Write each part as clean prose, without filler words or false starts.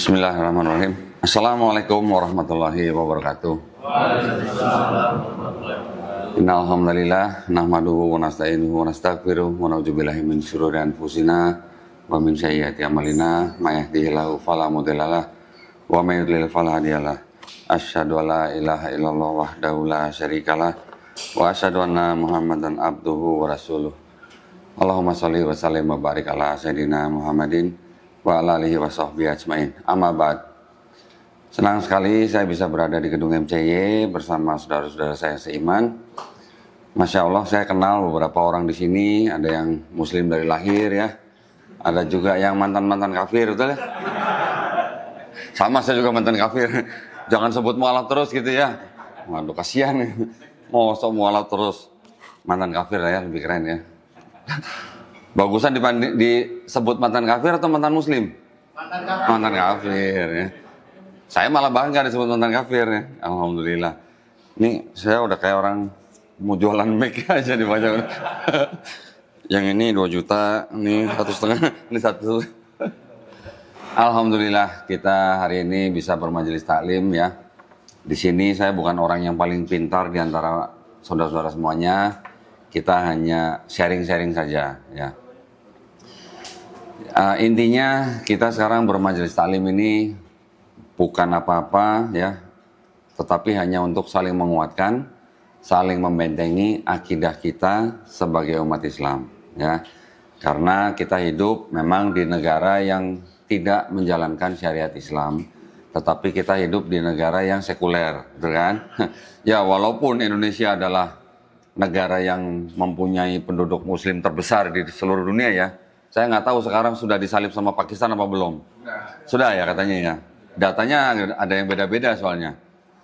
Bismillahirrahmanirrahim. Assalamualaikum warahmatullahi wabarakatuh. Innal hamdalillah nahmaduhu wa nasta'inuhu wa nastaghfiruh wa na'udzubillahi min syururi anfusina wa min sayyiati a'malina may yahdihillahu fala mudhillalah wa may yudlil fala hadiyalah. Asyhadu an la ilaha illallah wahdahu la syarikalah wa asyhadu anna Muhammadan abduhu wa rasuluh. Allahumma shalli wa sallim wa barik ala sayyidina Muhammadin wa ala alihi wa sahbihi ajmain. Amma ba'd. Senang sekali saya bisa berada di gedung MCY bersama saudara-saudara saya seiman. Masya Allah, saya kenal beberapa orang di sini. Ada yang muslim dari lahir ya. Ada juga yang mantan-mantan kafir, betul ya? Sama, saya juga mantan kafir. Jangan sebut mualaf terus gitu ya. Waduh, kasihan nih. Mau mualaf terus. Mantan kafir lah ya, lebih keren ya. Bagusan disebut mantan kafir atau mantan muslim? Mantan kafir. Mantan kafir ya. Saya malah bangga disebut mantan kafir ya. Alhamdulillah. Ini saya udah kayak orang mau jualan mic aja dibaca. Yang ini 2 juta, ini 1,5, ini 1. Alhamdulillah kita hari ini bisa bermajelis taklim ya. Di sini saya bukan orang yang paling pintar di antara saudara-saudara semuanya. Kita hanya sharing-sharing saja ya. Intinya kita sekarang bermajelis taklim ini bukan apa-apa ya, tetapi hanya untuk saling menguatkan, saling membentengi akidah kita sebagai umat Islam ya. Karena kita hidup memang di negara yang tidak menjalankan syariat Islam, tetapi kita hidup di negara yang sekuler, betul kan? Ya, walaupun Indonesia adalah negara yang mempunyai penduduk muslim terbesar di seluruh dunia ya. Saya nggak tahu sekarang sudah disalib sama Pakistan apa belum. Sudah ya katanya ya. Datanya ada yang beda-beda soalnya.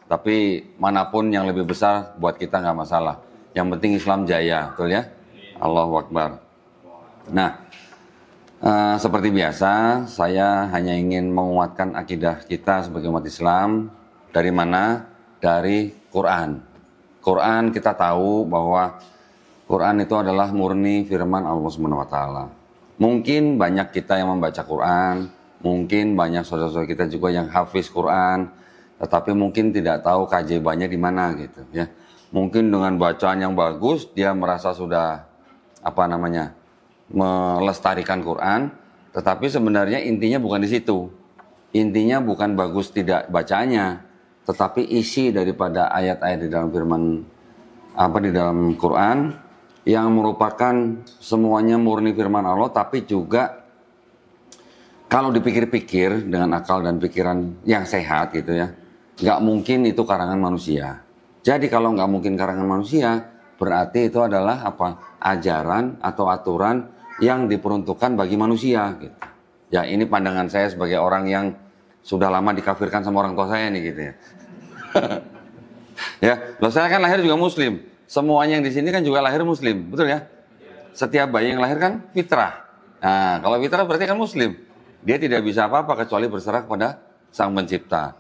Tapi manapun yang lebih besar buat kita nggak masalah. Yang penting Islam jaya, betul ya? Allahu Akbar. Nah, seperti biasa saya hanya ingin menguatkan akidah kita sebagai umat Islam. Dari mana? Dari Quran. Quran kita tahu bahwa Quran itu adalah murni firman Allah Subhanahu wa taala. Mungkin banyak kita yang membaca Quran, mungkin banyak saudara-saudara kita juga yang hafiz Quran, tetapi mungkin tidak tahu keajaibannya di mana gitu ya. Mungkin dengan bacaan yang bagus dia merasa sudah melestarikan Quran, tetapi sebenarnya intinya bukan di situ. Intinya bukan bagus tidak bacanya, tetapi isi daripada ayat-ayat di dalam firman di dalam Quran yang merupakan semuanya murni firman Allah, tapi juga kalau dipikir-pikir dengan akal dan pikiran yang sehat gitu ya, nggak mungkin itu karangan manusia. Jadi kalau nggak mungkin karangan manusia, berarti itu adalah ajaran atau aturan yang diperuntukkan bagi manusia gitu. Ya, ini pandangan saya sebagai orang yang sudah lama dikafirkan sama orang tua saya nih gitu ya. Ya, loh saya kan lahir juga muslim. Semuanya yang di sini kan juga lahir muslim, betul ya? Setiap bayi yang lahir kan fitrah. Nah, kalau fitrah berarti kan muslim. Dia tidak bisa apa-apa kecuali berserah kepada Sang Pencipta.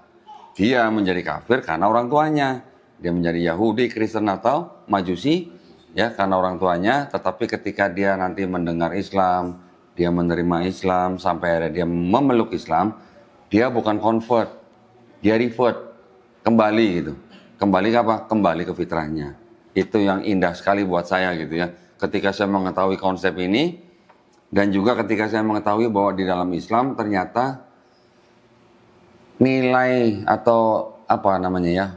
Dia menjadi kafir karena orang tuanya. Dia menjadi Yahudi, Kristen atau Majusi ya karena orang tuanya, tetapi ketika dia nanti mendengar Islam, dia menerima Islam sampai akhirnya dia memeluk Islam, dia bukan convert. Dia revert, kembali gitu. Kembali ke apa? Kembali ke fitrahnya. Itu yang indah sekali buat saya gitu ya. Ketika saya mengetahui konsep ini, dan juga ketika saya mengetahui bahwa di dalam Islam ternyata nilai atau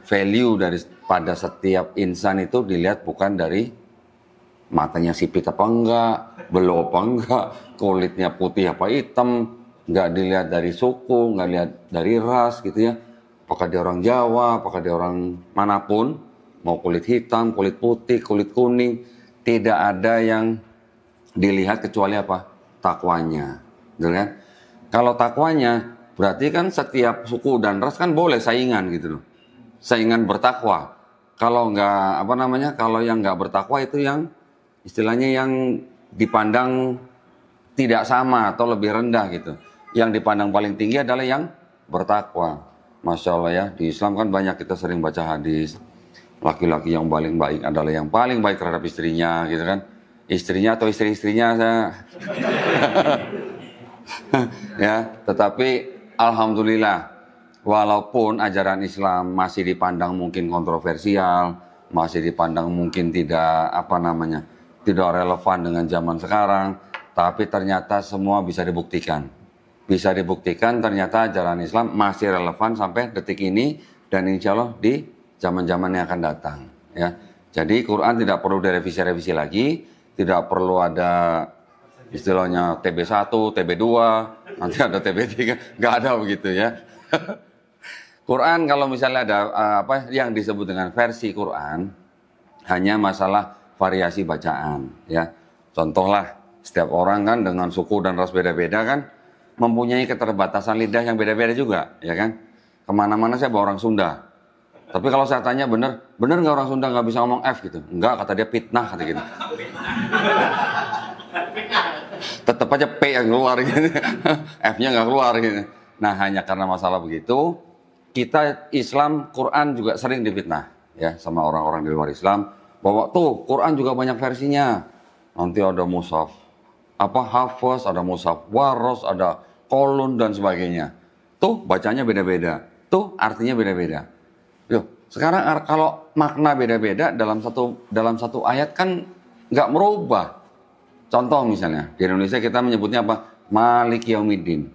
value daripada setiap insan itu dilihat bukan dari matanya sipit apa enggak, belo apa enggak, kulitnya putih apa hitam, nggak dilihat dari suku, nggak dilihat dari ras gitu ya. Apakah dia orang Jawa, apakah dia orang manapun, mau kulit hitam, kulit putih, kulit kuning, tidak ada yang dilihat kecuali apa? Takwanya. Betul kan? Kalau takwanya, berarti kan setiap suku dan ras kan boleh saingan gitu loh. Saingan bertakwa. Kalau nggak, kalau yang nggak bertakwa itu yang istilahnya yang dipandang tidak sama atau lebih rendah gitu. Yang dipandang paling tinggi adalah yang bertakwa. Masya Allah ya, di Islam kan banyak kita sering baca hadis. Laki-laki yang paling baik adalah yang paling baik terhadap istrinya gitu kan. Istrinya atau istri-istrinya saya. Ya, tetapi alhamdulillah, walaupun ajaran Islam masih dipandang mungkin kontroversial, masih dipandang mungkin tidak tidak relevan dengan zaman sekarang, tapi ternyata semua bisa dibuktikan. Bisa dibuktikan ternyata ajaran Islam masih relevan sampai detik ini dan insya Allah di zaman-zaman yang akan datang. Ya, jadi Quran tidak perlu direvisi-revisi lagi, tidak perlu ada istilahnya TB1, TB2, nanti ada TB3, nggak ada begitu ya. Quran kalau misalnya ada yang disebut dengan versi Quran, hanya masalah variasi bacaan ya. Contohlah, setiap orang kan dengan suku dan ras beda-beda kan, mempunyai keterbatasan lidah yang beda-beda juga, ya kan? Kemana-mana saya bawa orang Sunda. Tapi kalau saya tanya bener nggak orang Sunda nggak bisa ngomong F gitu? Enggak, kata dia fitnah, kata gitu. Tetap aja P yang keluar gitu. F-nya nggak keluar gitu. Nah, hanya karena masalah begitu, kita Islam, Quran juga sering difitnah ya sama orang-orang di luar Islam, bahwa tuh Quran juga banyak versinya. Nanti ada mushaf Hafiz, ada mushaf Waros, ada Kolun dan sebagainya. Tuh bacanya beda-beda, tuh artinya beda-beda. Yuk, sekarang kalau makna beda-beda dalam satu ayat kan nggak merubah. Contoh misalnya di Indonesia kita menyebutnya apa? Malik Yaumiddin.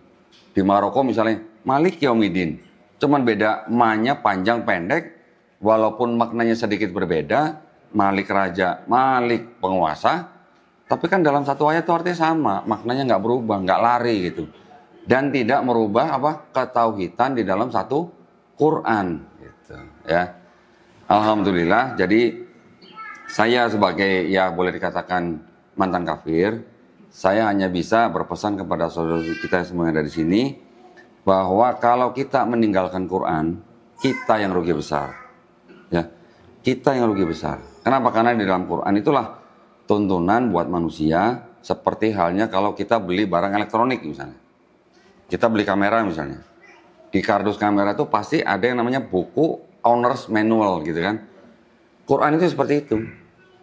Di Maroko misalnya Malik Yaumiddin. Cuman beda ma-nya panjang pendek, walaupun maknanya sedikit berbeda. Malik raja, Malik penguasa. Tapi kan dalam satu ayat itu artinya sama, maknanya nggak berubah, nggak lari gitu. Dan tidak merubah ketauhidan di dalam satu Quran gitu ya. Alhamdulillah, jadi saya sebagai ya boleh dikatakan mantan kafir, saya hanya bisa berpesan kepada saudara kita semua yang ada di sini bahwa kalau kita meninggalkan Quran, kita yang rugi besar. Ya. Kita yang rugi besar. Kenapa? Karena di dalam Quran itulah tuntunan buat manusia, seperti halnya kalau kita beli barang elektronik misalnya. Kita beli kamera misalnya. Di kardus kamera itu pasti ada yang namanya buku owner's manual gitu kan. Quran itu seperti itu.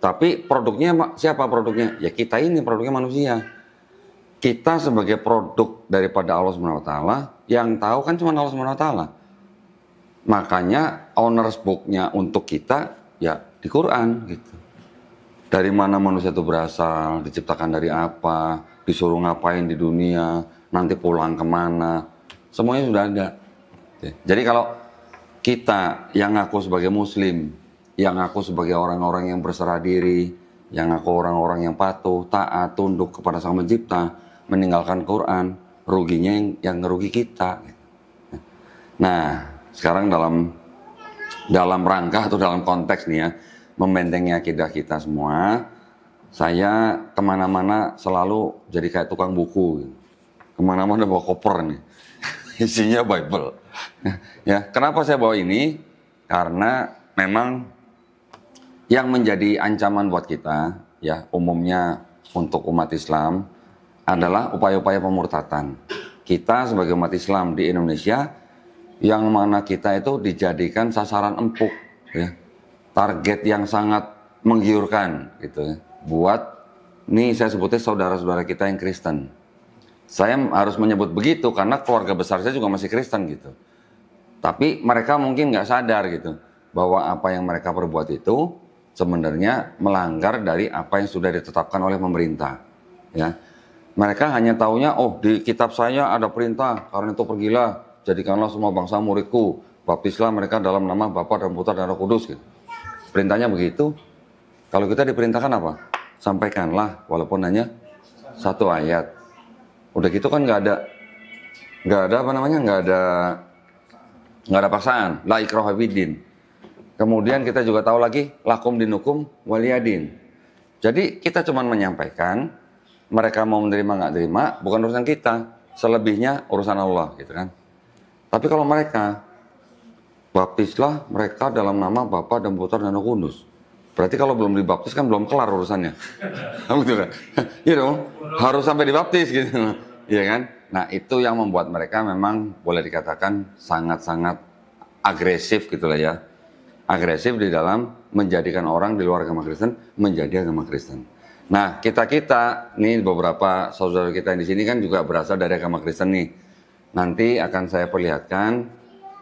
Tapi produknya siapa produknya? Ya kita ini produknya manusia. Kita sebagai produk daripada Allah SWT, yang tahu kan cuma Allah SWT. Makanya owner's book-nya untuk kita ya di Quran gitu. Dari mana manusia itu berasal, diciptakan dari apa, disuruh ngapain di dunia, nanti pulang kemana, semuanya sudah ada. Jadi kalau kita yang ngaku sebagai muslim, yang ngaku sebagai orang-orang yang berserah diri, yang ngaku orang-orang yang patuh, taat, tunduk kepada Sang Pencipta, meninggalkan Quran, ruginya yang ngerugi kita. Nah, sekarang dalam rangka atau dalam konteks nih ya, membentengi akidah kita semua, saya kemana-mana selalu jadi kayak tukang buku. Kemana-mana bawa koper nih, isinya Bible. Ya, kenapa saya bawa ini? Karena memang yang menjadi ancaman buat kita, ya umumnya untuk umat Islam, adalah upaya-upaya pemurtatan. Kita sebagai umat Islam di Indonesia, yang mana kita itu dijadikan sasaran empuk, ya. Target yang sangat menggiurkan gitu ya. Buat nih saya sebutnya saudara-saudara kita yang Kristen. Saya harus menyebut begitu karena keluarga besar saya juga masih Kristen gitu. Tapi mereka mungkin nggak sadar gitu bahwa apa yang mereka perbuat itu sebenarnya melanggar dari apa yang sudah ditetapkan oleh pemerintah. Ya, mereka hanya taunya di kitab saya ada perintah, karena itu pergilah jadikanlah semua bangsa muridku, baptislah mereka dalam nama Bapa dan Putra dan Roh Kudus gitu. Perintahnya begitu. Kalau kita diperintahkan apa? Sampaikanlah walaupun hanya satu ayat. Udah gitu kan nggak ada paksaan. La ikraha fiddin. Kemudian kita juga tahu lagi lakum dinukum waliyadin. Jadi kita cuma menyampaikan, mereka mau menerima nggak terima bukan urusan kita. Selebihnya urusan Allah gitu kan. Tapi kalau mereka baptislah mereka dalam nama Bapa dan Putra dan Roh Kudus. Berarti kalau belum dibaptis kan belum kelar urusannya. Betul kan? Iya dong, harus sampai dibaptis gitu. Iya kan? Nah, itu yang membuat mereka memang boleh dikatakan sangat-sangat agresif gitu lah ya. Agresif di dalam menjadikan orang di luar agama Kristen menjadi agama Kristen. Nah, kita nih beberapa saudara kita yang di sini kan juga berasal dari agama Kristen nih. nanti akan saya perlihatkan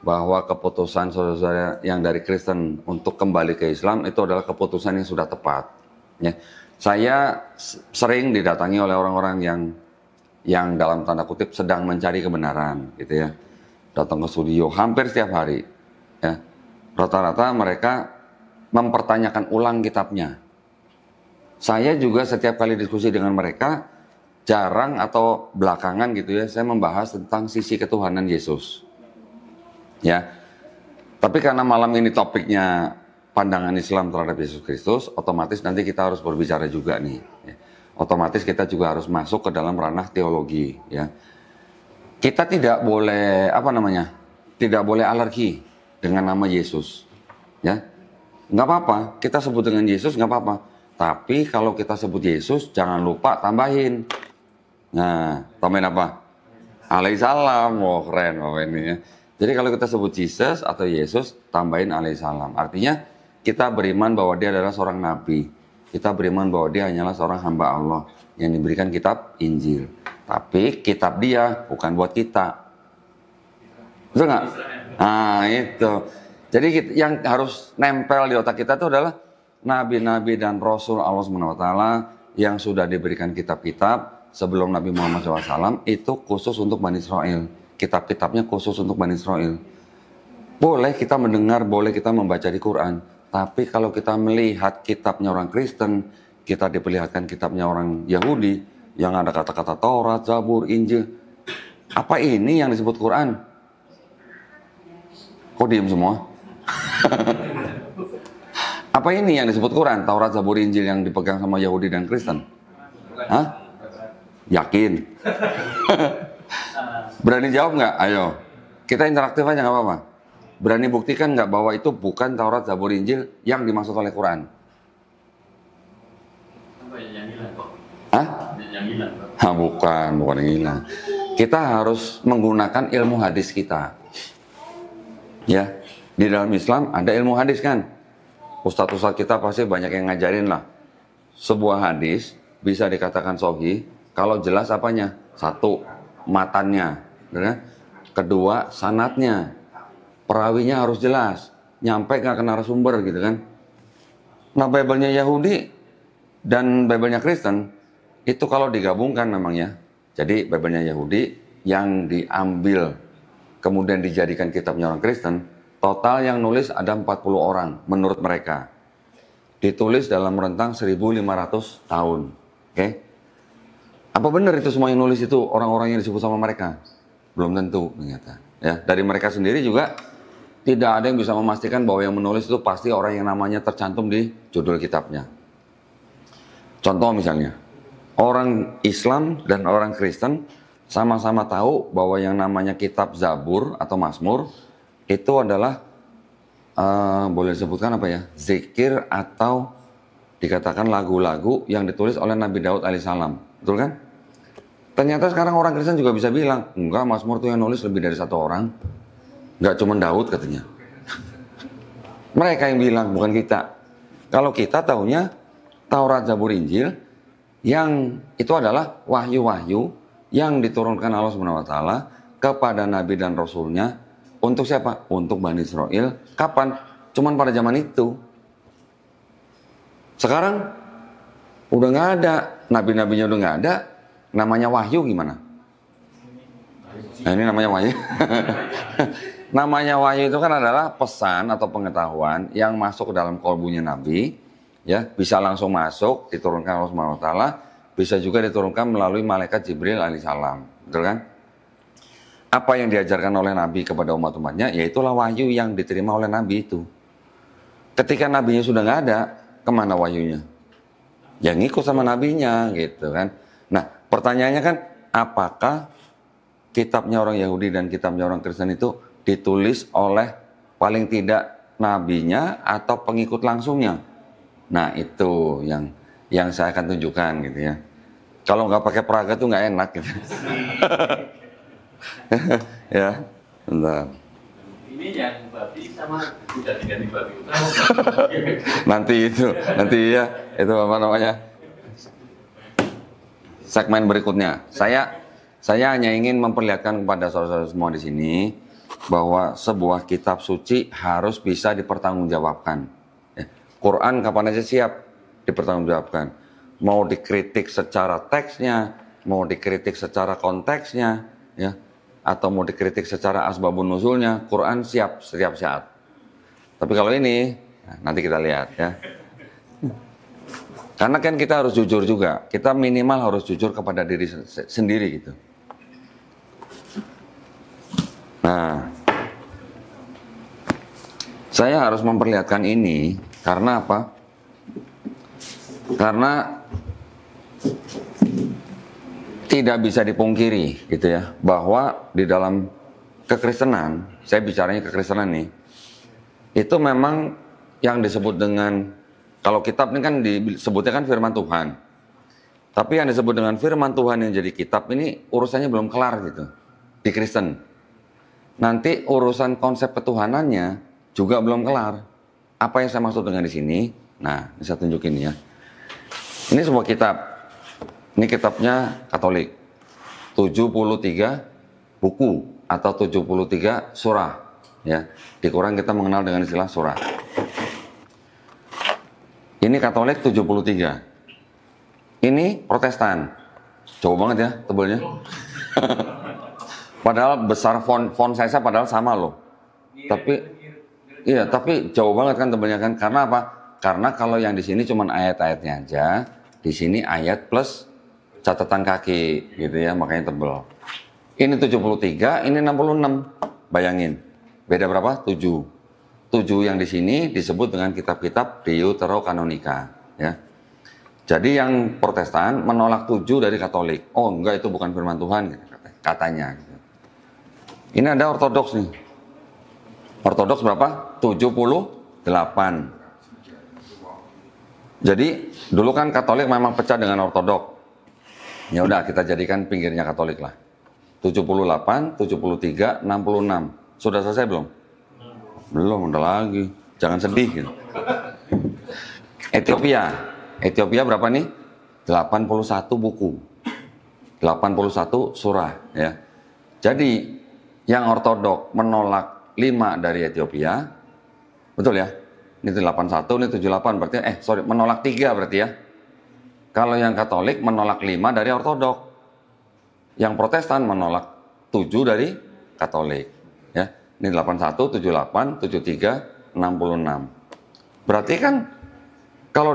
bahwa keputusan saudara-saudara yang dari Kristen untuk kembali ke Islam itu adalah keputusan yang sudah tepat. Ya. Saya sering didatangi oleh orang-orang yang dalam tanda kutip sedang mencari kebenaran, gitu ya. Datang ke studio hampir setiap hari. Ya. Rata-rata mereka mempertanyakan ulang kitabnya. Saya juga setiap kali diskusi dengan mereka, jarang atau belakangan gitu ya, saya membahas tentang sisi ketuhanan Yesus. Ya, tapi karena malam ini topiknya pandangan Islam terhadap Yesus Kristus, otomatis nanti kita harus berbicara juga nih. Ya. Otomatis kita juga harus masuk ke dalam ranah teologi. Ya, kita tidak boleh tidak boleh alergi dengan nama Yesus. Ya, nggak apa-apa, kita sebut dengan Yesus nggak apa-apa. Tapi kalau kita sebut Yesus, jangan lupa tambahin. Nah, tambahin apa? Alaihissalam. Oh, keren Bapak ini ya. Jadi kalau kita sebut Jesus atau Yesus, tambahin alaihissalam. Artinya kita beriman bahwa dia adalah seorang nabi. Kita beriman bahwa dia hanyalah seorang hamba Allah yang diberikan kitab Injil. Tapi kitab dia bukan buat kita. Betul nggak? Nah, itu. Jadi yang harus nempel di otak kita itu adalah nabi-nabi dan rasul Allah SWT yang sudah diberikan kitab-kitab sebelum Nabi Muhammad SAW itu khusus untuk Bani Israel. Kitab-kitabnya khusus untuk Bani Israel. Boleh kita mendengar, boleh kita membaca di Quran. Tapi kalau kita melihat kitabnya orang Kristen, kita diperlihatkan kitabnya orang Yahudi, yang ada kata-kata Taurat, Zabur, Injil. Apa ini yang disebut Quran? Kok diem semua? Apa ini yang disebut Quran? Taurat, Zabur, Injil yang dipegang sama Yahudi dan Kristen? Hah? Yakin? Berani jawab nggak? Ayo, kita interaktif aja nggak apa-apa. Berani buktikan nggak bahwa itu bukan Taurat, Zabur, Injil yang dimaksud oleh Quran? Hah? Bukan yang hilang. Kita harus menggunakan ilmu hadis kita. Ya, di dalam Islam ada ilmu hadis kan? Ustadz-ustadz kita pasti banyak yang ngajarin lah. Sebuah hadis bisa dikatakan sahih kalau jelas apanya? Satu, matannya. Ya? Kedua, sanadnya. Perawinya harus jelas. Nyampe nggak ke narasumber gitu kan. Nah, Bible-nya Yahudi dan Bible-nya Kristen itu kalau digabungkan namanya. Jadi Bible-nya Yahudi yang diambil kemudian dijadikan kitabnya orang Kristen, total yang nulis ada 40 orang menurut mereka. Ditulis dalam rentang 1500 tahun. Oke? Apa benar itu semua yang nulis itu orang-orang yang disebut sama mereka? Belum tentu ternyata. Ya, dari mereka sendiri juga tidak ada yang bisa memastikan bahwa yang menulis itu pasti orang yang namanya tercantum di judul kitabnya. Contoh misalnya, orang Islam dan orang Kristen sama-sama tahu bahwa yang namanya kitab Zabur atau Mazmur itu adalah boleh disebutkan apa ya? Zikir atau dikatakan lagu-lagu yang ditulis oleh Nabi Daud alaihissalam. Betul kan? Ternyata sekarang orang Kristen juga bisa bilang, enggak, Mazmur itu yang nulis lebih dari satu orang. Enggak cuma Daud katanya. Mereka yang bilang, bukan kita. Kalau kita tahunya Taurat, Zabur, Injil yang itu adalah wahyu-wahyu yang diturunkan Allah SWT kepada Nabi dan Rasulnya untuk siapa? Untuk Bani Israel. Kapan? Cuman pada zaman itu. Sekarang udah nggak ada, nabi-nabinya udah nggak ada. Namanya wahyu gimana? Nah, ini namanya wahyu. Namanya wahyu itu kan adalah pesan atau pengetahuan yang masuk ke dalam kolbunya Nabi, ya, bisa langsung masuk diturunkan Allah Subhanahu wa taala, bisa juga diturunkan melalui malaikat Jibril alaihissalam. Betul kan? Apa yang diajarkan oleh Nabi kepada umat-umatnya, yaitulah wahyu yang diterima oleh Nabi itu. Ketika nabinya sudah nggak ada, kemana wahyunya? Ya ngikut sama nabinya, gitu kan? Nah, pertanyaannya kan, apakah kitabnya orang Yahudi dan kitabnya orang Kristen itu ditulis oleh paling tidak nabinya atau pengikut langsungnya? Nah, itu yang saya akan tunjukkan gitu ya. Kalau nggak pakai peraga tuh nggak enak gitu. Ya, bentar. Ini yang babi sama udah diganti babi utama. nanti ya, itu apa namanya? Segmen berikutnya. Saya Saya hanya ingin memperlihatkan kepada saudara-saudara semua di sini bahwa sebuah kitab suci harus bisa dipertanggungjawabkan. Quran kapan aja siap dipertanggungjawabkan. Mau dikritik secara teksnya, mau dikritik secara konteksnya, ya, atau mau dikritik secara asbabun nuzulnya, Quran siap setiap saat. Tapi kalau ini, nanti kita lihat ya. Karena kan kita harus jujur juga, kita minimal harus jujur kepada diri sendiri gitu. Nah, saya harus memperlihatkan ini karena apa? Karena tidak bisa dipungkiri gitu ya, bahwa di dalam kekristenan, saya bicaranya kekristenan nih, itu memang yang disebut dengan, kalau kitab ini kan disebutnya kan firman Tuhan. Tapi yang disebut dengan firman Tuhan yang jadi kitab ini urusannya belum kelar gitu di Kristen. Nanti urusan konsep ketuhanannya juga belum kelar. Apa yang saya maksud dengan di sini? Nah, bisa tunjukin ya. Ini sebuah kitab. Ini kitabnya Katolik. 73 buku atau 73 surah ya. Di Quran kita mengenal dengan istilah surah. Ini Katolik 73. Ini Protestan. Jauh banget ya tebelnya. Padahal besar font size-nya padahal sama loh. Tapi jauh banget kan tebelnya kan. Karena apa? Karena kalau yang di sini cuma ayat-ayatnya aja, di sini ayat plus catatan kaki gitu ya, makanya tebel. Ini 73, ini 66. Bayangin. Beda berapa? 7. 7 yang di sini disebut dengan kitab-kitab Deuterokanonika ya. Jadi yang Protestan menolak 7 dari Katolik. Oh enggak, itu bukan firman Tuhan katanya. Ini ada Ortodoks nih. Ortodoks berapa? 78. Jadi dulu kan Katolik memang pecah dengan Ortodoks. Ya udah kita jadikan pinggirnya Katolik lah. 78, 73, 66. Sudah selesai belum? Belum, udah lagi. Jangan sedih gitu. Ethiopia berapa nih? 81 buku. 81 surah ya. Jadi yang Ortodok menolak 5 dari Ethiopia. Betul ya? Ini 81, ini 78 berarti menolak 3 berarti ya. Kalau yang Katolik menolak 5 dari Ortodok. Yang Protestan menolak 7 dari Katolik ya. Ini 81, 78, 73, 66. Berarti kan kalau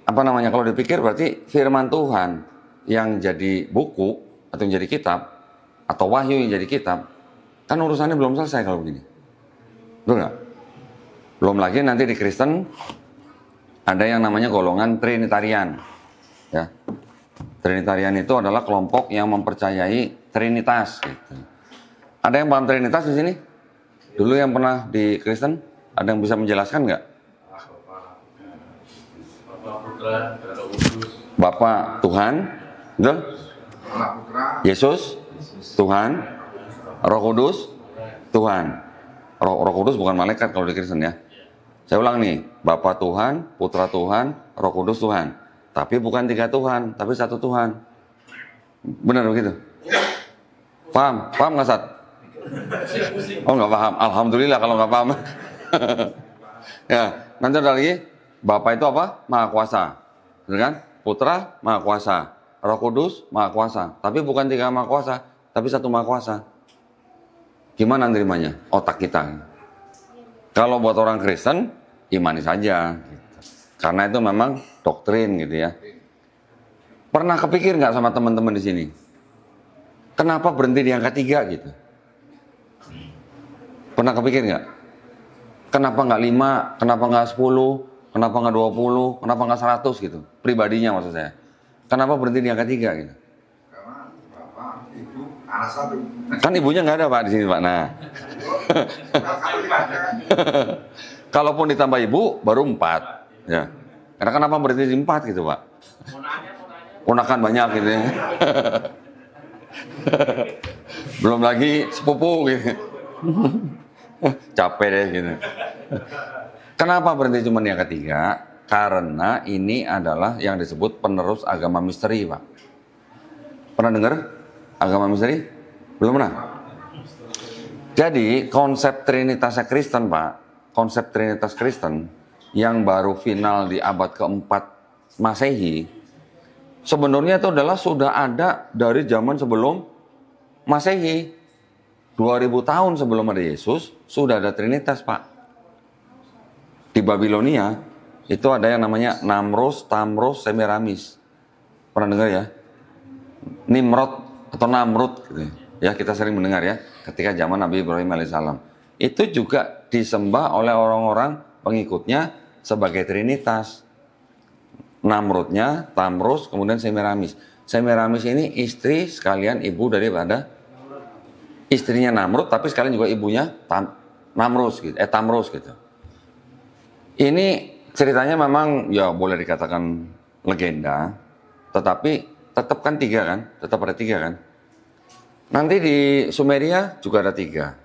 kalau dipikir berarti firman Tuhan yang jadi buku atau yang jadi kitab atau wahyu yang jadi kitab kan urusannya belum selesai kalau begini. Betul nggak? Belum lagi nanti di Kristen ada yang namanya golongan Trinitarian. Ya. Trinitarian itu adalah kelompok yang mempercayai Trinitas. Gitu. Ada yang paham Trinitas di sini? Dulu yang pernah di Kristen, ada yang bisa menjelaskan nggak? Bapa Tuhan, betul? Yesus, Tuhan, Roh Kudus, Tuhan. Roh Kudus bukan malaikat kalau di Kristen ya. Saya ulang nih, Bapa Tuhan, Putra Tuhan, Roh Kudus Tuhan. Tapi bukan 3 Tuhan, tapi 1 Tuhan. Benar begitu? Paham? Paham nggak, Sat? Oh nggak paham. Alhamdulillah kalau nggak paham. Ya, nanti ada lagi. Bapa itu apa? Maha Kuasa. Benar kan? Putra, Maha Kuasa. Roh Kudus, Maha Kuasa. Tapi bukan 3 Maha Kuasa, tapi 1 Maha Kuasa. Gimana nerimanya? Otak kita. Kalau buat orang Kristen, imani saja. Karena itu memang doktrin gitu ya. Pernah kepikir nggak sama teman-teman di sini? Kenapa berhenti di angka 3 gitu? Pernah kepikir nggak? Kenapa nggak 5? Kenapa nggak 10? Kenapa nggak 20? Kenapa nggak 100 gitu? Pribadinya maksud saya. Kenapa berhenti di angka 3 gitu? Karena bapak, ibu, anak 1. Kan ibunya nggak ada Pak di sini Pak. Nah. Kalaupun ditambah ibu baru 4. Ya. Karena kenapa berhenti di 4 gitu Pak? Ponakan banyak gitu ya. Belum lagi sepupu gitu. Capek deh gitu. Kenapa berhenti cuma di angka 3? Karena ini adalah yang disebut penerus agama misteri Pak. Pernah dengar? Agama misteri? Belum pernah? Jadi konsep Trinitasnya Kristen, Pak, konsep Trinitas Kristen yang baru final di abad keempat Masehi, sebenarnya itu adalah sudah ada dari zaman sebelum Masehi. 2000 tahun sebelum ada Yesus, sudah ada Trinitas, Pak. Di Babilonia, itu ada yang namanya Namrus, Tamrus, Semiramis. Pernah dengar ya? Nimrod atau Namrud gitu. Ya, kita sering mendengar ya, ketika zaman Nabi Ibrahim alaihissalam. Itu juga disembah oleh orang-orang pengikutnya sebagai Trinitas. Namrudnya, Tamrus, kemudian Semiramis. Semiramis ini istri sekalian ibu daripada istrinya Namrud, tapi sekalian juga ibunya Tamrus gitu. Tamrus gitu. Ini ceritanya memang ya boleh dikatakan legenda, tetapi tetap kan tiga kan, tetap ada tiga kan. Nanti di Sumeria juga ada tiga,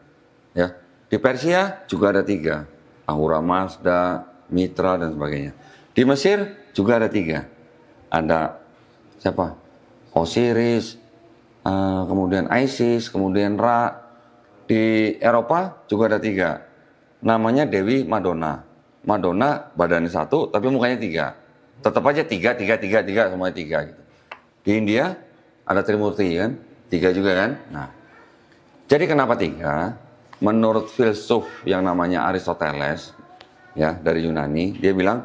ya. Di Persia juga ada tiga, Ahura Mazda, Mitra dan sebagainya. Di Mesir juga ada tiga, ada siapa? Osiris, kemudian Isis, kemudian Ra. Di Eropa juga ada tiga, namanya Dewi Madonna. Madonna badannya satu, tapi mukanya tiga. Tetap aja tiga, semuanya tiga gitu. Di India ada Trimurti kan, tiga juga kan. Nah, jadi kenapa tiga? Menurut filsuf yang namanya Aristoteles, ya dari Yunani, dia bilang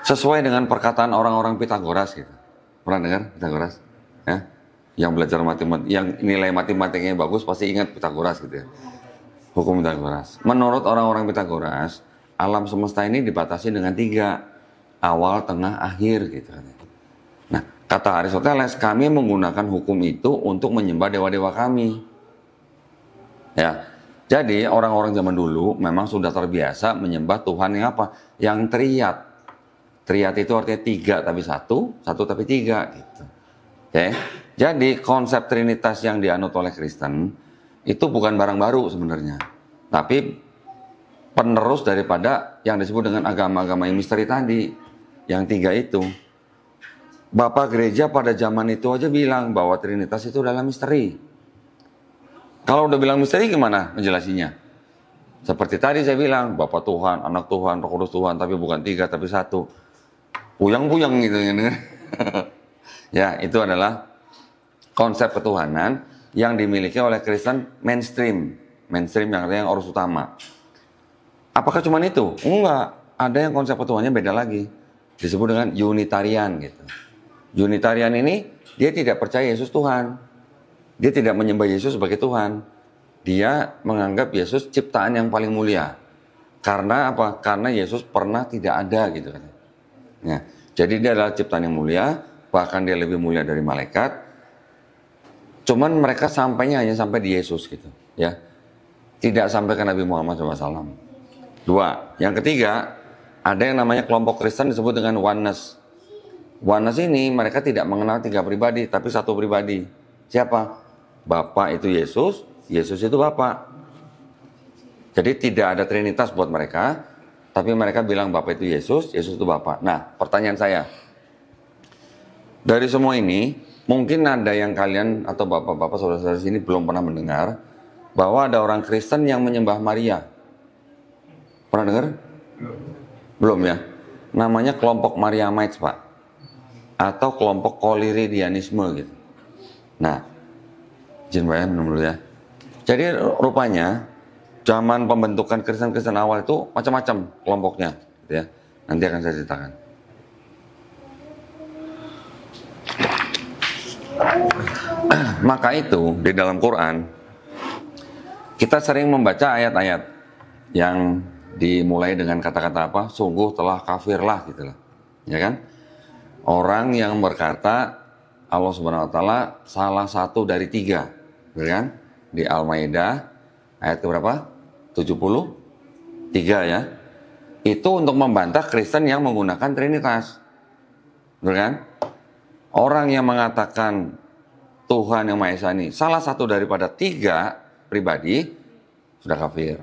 sesuai dengan perkataan orang-orang Pitagoras gitu. Pernah dengar Pitagoras? Ya, yang belajar matematika, yang nilai matematikanya bagus pasti ingat Pitagoras gitu ya. Hukum Pitagoras. Menurut orang-orang Pitagoras, alam semesta ini dibatasi dengan tiga, awal, tengah, akhir gitu. Nah, kata Aristoteles, kami menggunakan hukum itu untuk menyembah dewa-dewa kami. Ya, jadi orang-orang zaman dulu memang sudah terbiasa menyembah Tuhan yang apa? Yang triad. Triad itu artinya tiga tapi satu, satu tapi tiga gitu. Oke. Jadi konsep Trinitas yang dianut oleh Kristen itu bukan barang baru sebenarnya, tapi penerus daripada yang disebut dengan agama-agama yang misteri tadi, yang tiga itu. Bapak gereja pada zaman itu aja bilang bahwa Trinitas itu adalah misteri. Kalau udah bilang misteri gimana menjelasinya? Seperti tadi saya bilang, Bapak Tuhan, Anak Tuhan, Roh Kudus Tuhan, tapi bukan tiga tapi satu. Puyang-puyang gitu ya. Ya, itu adalah konsep ketuhanan yang dimiliki oleh Kristen mainstream. Mainstream yang artinya yang urus utama. Apakah cuma itu? Enggak. Ada yang konsep ketuhanannya beda lagi. Disebut dengan Unitarian gitu. Unitarian ini dia tidak percaya Yesus Tuhan. Dia tidak menyembah Yesus sebagai Tuhan. Dia menganggap Yesus ciptaan yang paling mulia. Karena apa? Karena Yesus pernah tidak ada gitu kan. Ya, jadi dia adalah ciptaan yang mulia, bahkan dia lebih mulia dari malaikat. Cuman mereka sampainya hanya sampai di Yesus gitu, ya. Tidak sampai ke Nabi Muhammad SAW. Dua, yang ketiga, ada yang namanya kelompok Kristen disebut dengan oneness. Oneness ini mereka tidak mengenal tiga pribadi, tapi satu pribadi. Siapa? Bapa itu Yesus, Yesus itu Bapa. Jadi tidak ada Trinitas buat mereka, tapi mereka bilang Bapa itu Yesus, Yesus itu Bapa. Nah, pertanyaan saya, dari semua ini, mungkin ada yang kalian atau bapak-bapak saudara-saudara sini belum pernah mendengar bahwa ada orang Kristen yang menyembah Maria. Pernah dengar? Belum ya? Namanya kelompok Mariamites, Pak. Atau kelompok Koliridianisme gitu. Nah, izin Pak ya, menurut ya. Jadi rupanya zaman pembentukan Kristen-Kristen awal itu macam-macam kelompoknya, gitu ya. Nanti akan saya ceritakan. Maka itu di dalam Quran kita sering membaca ayat-ayat yang dimulai dengan kata-kata apa? Sungguh telah kafirlah gitu lah. Ya kan? Orang yang berkata Allah Subhanahu wa taala salah satu dari tiga, kan? Di Al-Maidah ayat berapa? 73 ya. Itu untuk membantah Kristen yang menggunakan Trinitas. Betul kan? Orang yang mengatakan Tuhan yang Maha Esa ini salah satu daripada tiga pribadi sudah kafir.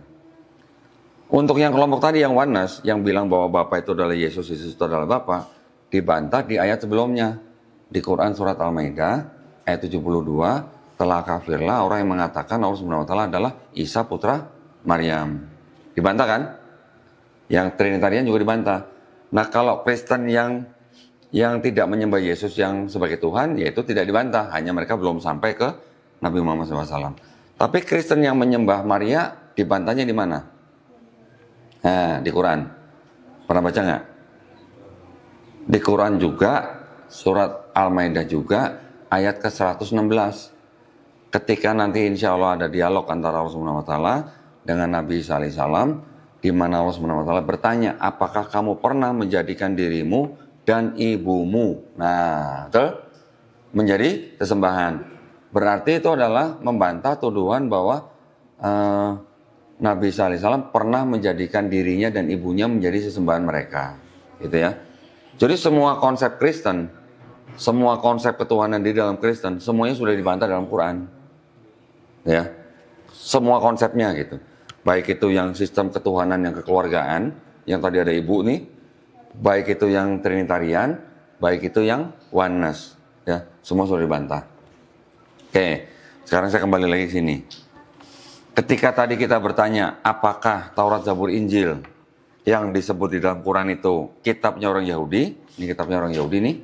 Untuk yang kelompok tadi yang oneness yang bilang bahwa Bapa itu adalah Yesus, Yesus itu adalah Bapa, dibantah di ayat sebelumnya. Di Quran surat Al-Maidah ayat 72, telah kafirlah orang yang mengatakan Allah Subhanahu wa taala adalah Isa putra Maryam. Dibantah kan? Yang Trinitarian juga dibantah. Nah, kalau Kristen yang tidak menyembah Yesus yang sebagai Tuhan, yaitu tidak dibantah, hanya mereka belum sampai ke Nabi Muhammad SAW. Tapi Kristen yang menyembah Maria, dibantahnya di mana? Nah, di Quran. Pernah baca nggak? Di Quran juga, surat Al-Maidah juga, ayat ke-116. Ketika nanti insya Allah ada dialog antara Allah Subhanahu wa taala dengan Nabi Isa alaihissalam, di mana Allah Subhanahu wa taala bertanya, apakah kamu pernah menjadikan dirimu dan ibumu, nah, itu menjadi sesembahan. Berarti itu adalah membantah tuduhan bahwa Nabi Isa alaihissalam pernah menjadikan dirinya dan ibunya menjadi sesembahan mereka, gitu ya. Jadi semua konsep Kristen, semua konsep ketuhanan di dalam Kristen, semuanya sudah dibantah dalam Quran, ya. Semua konsepnya gitu. Baik itu yang sistem ketuhanan yang kekeluargaan, yang tadi ada ibu nih, baik itu yang Trinitarian, baik itu yang oneness, ya, semua sudah dibantah. Oke, sekarang saya kembali lagi ke sini. Ketika tadi kita bertanya, apakah Taurat, Zabur, Injil yang disebut di dalam Quran itu kitabnya orang Yahudi? Ini kitabnya orang Yahudi nih,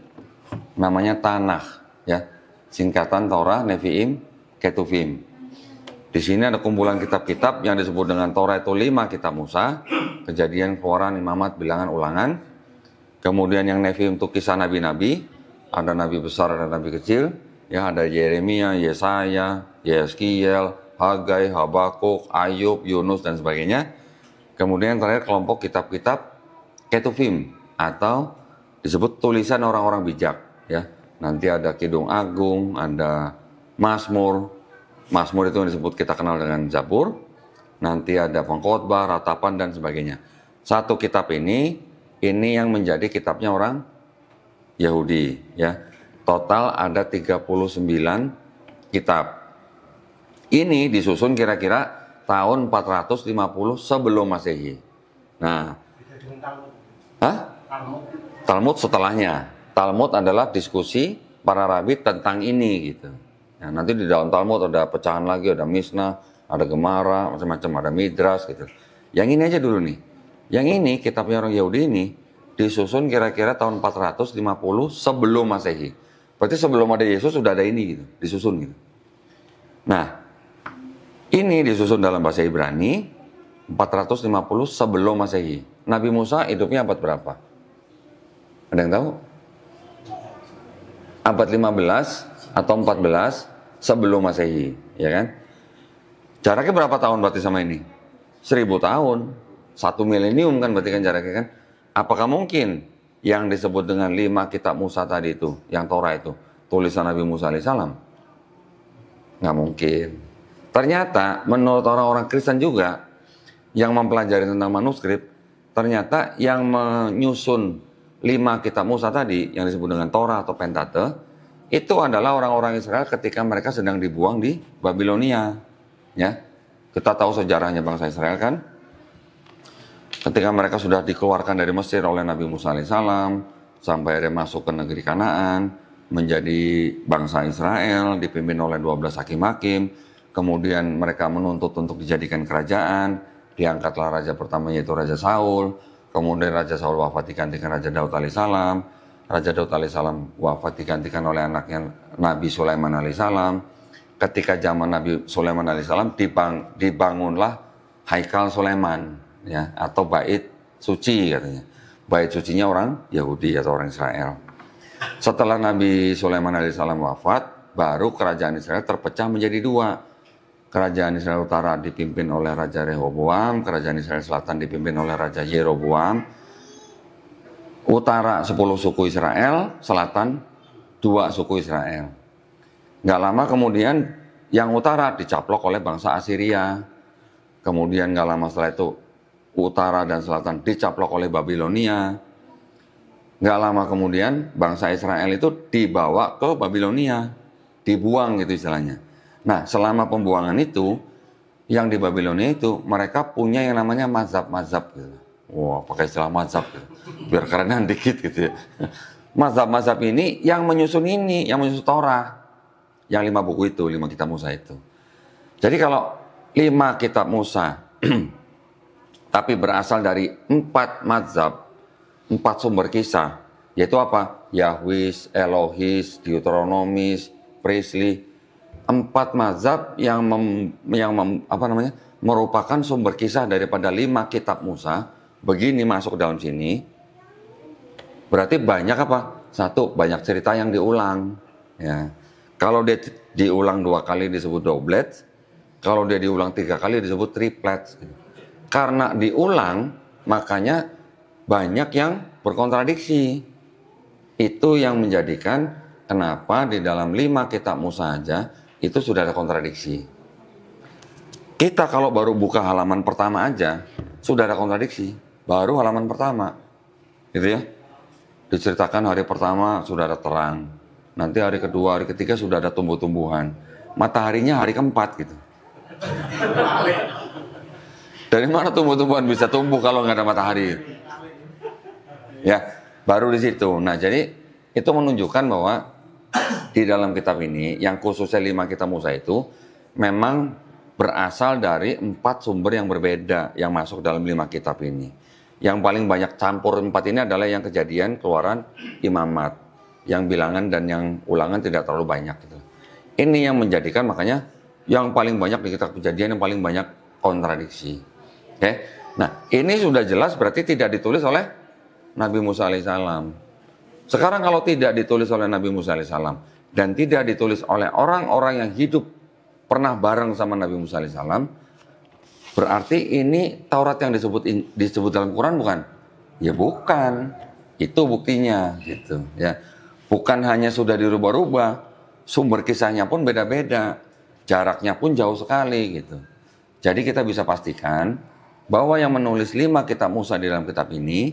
namanya Tanakh, ya, singkatan Torah, Nevi'im, Ketuvim. Di sini ada kumpulan kitab-kitab yang disebut dengan Torah itu 5 kitab Musa, Kejadian, Keluaran, Imamat, Bilangan, Ulangan. Kemudian yang Nevi'im itu kisah nabi-nabi, ada nabi besar, ada nabi kecil, ya, ada Yeremia, Yesaya, Yeskiel, Hagai, Habakuk, Ayub, Yunus, dan sebagainya. Kemudian yang terakhir kelompok kitab-kitab Ketuvim, atau disebut tulisan orang-orang bijak, ya. Nanti ada Kidung Agung, ada Mazmur. Mazmur itu yang disebut kita kenal dengan Zabur. Nanti ada Pengkhotbah, Ratapan, dan sebagainya. Satu kitab ini yang menjadi kitabnya orang Yahudi, ya. Total ada 39 kitab. Ini disusun kira-kira tahun 450 sebelum Masehi. Nah, Talmud setelahnya. Talmud adalah diskusi para rabi tentang ini gitu. Nah, nanti di dalam Talmud ada pecahan lagi, ada Mishnah, ada Gemara, macam-macam, ada Midrash gitu. Yang ini aja dulu nih. Yang ini kitabnya orang Yahudi ini disusun kira-kira tahun 450 sebelum Masehi. Berarti sebelum ada Yesus sudah ada ini gitu, disusun gitu. Nah, ini disusun dalam bahasa Ibrani 450 sebelum Masehi. Nabi Musa hidupnya abad berapa? Ada yang tahu? Abad 15 atau 14 sebelum Masehi, ya kan? Jaraknya berapa tahun berarti sama ini? 1000 tahun. 1 milenium kan berarti kan jaraknya kan? Apakah mungkin yang disebut dengan 5 kitab Musa tadi itu, yang Torah itu, tulisan Nabi Musa alaihissalam? Nggak mungkin. Ternyata menurut orang-orang Kristen juga yang mempelajari tentang manuskrip, ternyata yang menyusun 5 kitab Musa tadi yang disebut dengan Torah atau Pentateuch itu adalah orang-orang Israel ketika mereka sedang dibuang di Babilonia, ya. Kita tahu sejarahnya bangsa Israel kan, ketika mereka sudah dikeluarkan dari Mesir oleh Nabi Musa alaihissalam sampai ada masuk ke negeri Kanaan, menjadi bangsa Israel dipimpin oleh 12 hakim-hakim. Kemudian mereka menuntut untuk dijadikan kerajaan, diangkatlah raja pertama yaitu Raja Saul. Kemudian Raja Saul wafat digantikan Raja Daud alaihissalam. Raja Daud alaihissalam wafat digantikan oleh anaknya Nabi Sulaiman alaihissalam. Ketika zaman Nabi Sulaiman alaihissalam dibangunlah Haikal Sulaiman, ya, atau bait suci katanya. Bait sucinya orang Yahudi atau orang Israel. Setelah Nabi Sulaiman alaihissalam wafat, baru kerajaan Israel terpecah menjadi 2. Kerajaan Israel Utara dipimpin oleh Raja Rehoboam, kerajaan Israel Selatan dipimpin oleh Raja Yeroboam. Utara 10 suku Israel, selatan 2 suku Israel. Nggak lama kemudian yang utara dicaplok oleh bangsa Assyria. Kemudian nggak lama setelah itu utara dan selatan dicaplok oleh Babilonia. Nggak lama kemudian bangsa Israel itu dibawa ke Babilonia, dibuang gitu istilahnya. Nah, selama pembuangan itu, yang di Babilonia itu mereka punya yang namanya mazhab-mazhab gitu. Wah, pakai istilah mazhab gitu. Biar kerenan dikit gitu ya. Mazhab-mazhab ini yang menyusun Torah. yang 5 buku itu, 5 kitab Musa itu. Jadi kalau 5 kitab Musa tapi berasal dari 4 mazhab, 4 sumber kisah, yaitu apa? Yahwis, Elohis, Deuteronomis, Priestly, 4 mazhab yang merupakan sumber kisah daripada 5 kitab Musa, begini masuk dalam sini, berarti banyak apa? Satu, banyak cerita yang diulang. Ya. Kalau dia diulang 2 kali disebut doublets, kalau dia diulang 3 kali disebut triplets. Karena diulang, makanya banyak yang berkontradiksi. Itu yang menjadikan kenapa di dalam 5 kitab Musa aja itu sudah ada kontradiksi. Kita kalau baru buka halaman pertama aja sudah ada kontradiksi. Baru halaman pertama, gitu ya. Diceritakan hari pertama sudah ada terang. Nanti hari kedua, hari ketiga sudah ada tumbuh-tumbuhan. Mataharinya hari keempat gitu. Dari mana tumbuh-tumbuhan bisa tumbuh kalau nggak ada matahari? Ya, baru di situ. Nah, jadi itu menunjukkan bahwa di dalam kitab ini, yang khususnya 5 kitab Musa itu, memang berasal dari 4 sumber yang berbeda yang masuk dalam 5 kitab ini. Yang paling banyak campur 4 ini adalah yang Kejadian, Keluaran, Imamat. Yang bilangan dan yang ulangan tidak terlalu banyak. Gitu. Ini yang menjadikan makanya yang paling banyak di kitab Kejadian, yang paling banyak kontradiksi. Oke? Nah, ini sudah jelas berarti tidak ditulis oleh Nabi Musa alaihissalam. Sekarang kalau tidak ditulis oleh Nabi Musa alaihissalam dan tidak ditulis oleh orang-orang yang hidup pernah bareng sama Nabi Musa alaihissalam, berarti ini Taurat yang disebut dalam Quran bukan? Ya bukan. Itu buktinya gitu ya. Bukan hanya sudah dirubah-rubah, sumber kisahnya pun beda-beda. Jaraknya pun jauh sekali gitu. Jadi kita bisa pastikan bahwa yang menulis 5 kitab Musa di dalam kitab ini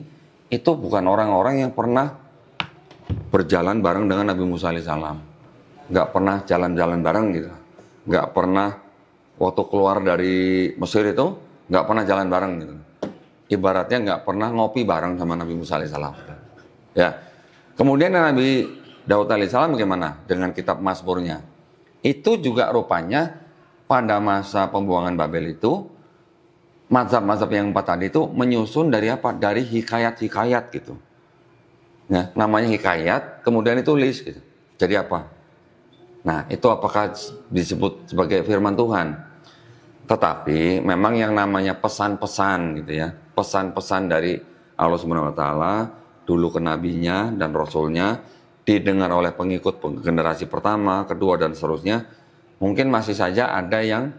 itu bukan orang-orang yang pernah berjalan bareng dengan Nabi Musa alaihissalam. Nggak pernah jalan-jalan bareng gitu. Nggak pernah waktu keluar dari Mesir itu, nggak pernah jalan bareng gitu. Ibaratnya nggak pernah ngopi bareng sama Nabi Musa alaihissalam. Ya. Kemudian Nabi Daud alaihissalam bagaimana dengan kitab Mazmurnya? Itu juga rupanya pada masa pembuangan Babel itu, mazhab-mazhab yang 4 tadi itu menyusun dari apa? Dari hikayat-hikayat gitu. Ya, namanya hikayat, kemudian ditulis gitu. Jadi apa? Nah, itu apakah disebut sebagai firman Tuhan? Tetapi memang yang namanya pesan-pesan gitu ya. Pesan-pesan dari Allah Subhanahu wa taala dulu ke nabinya dan rasulnya didengar oleh pengikut generasi pertama, kedua dan seterusnya, mungkin masih saja ada yang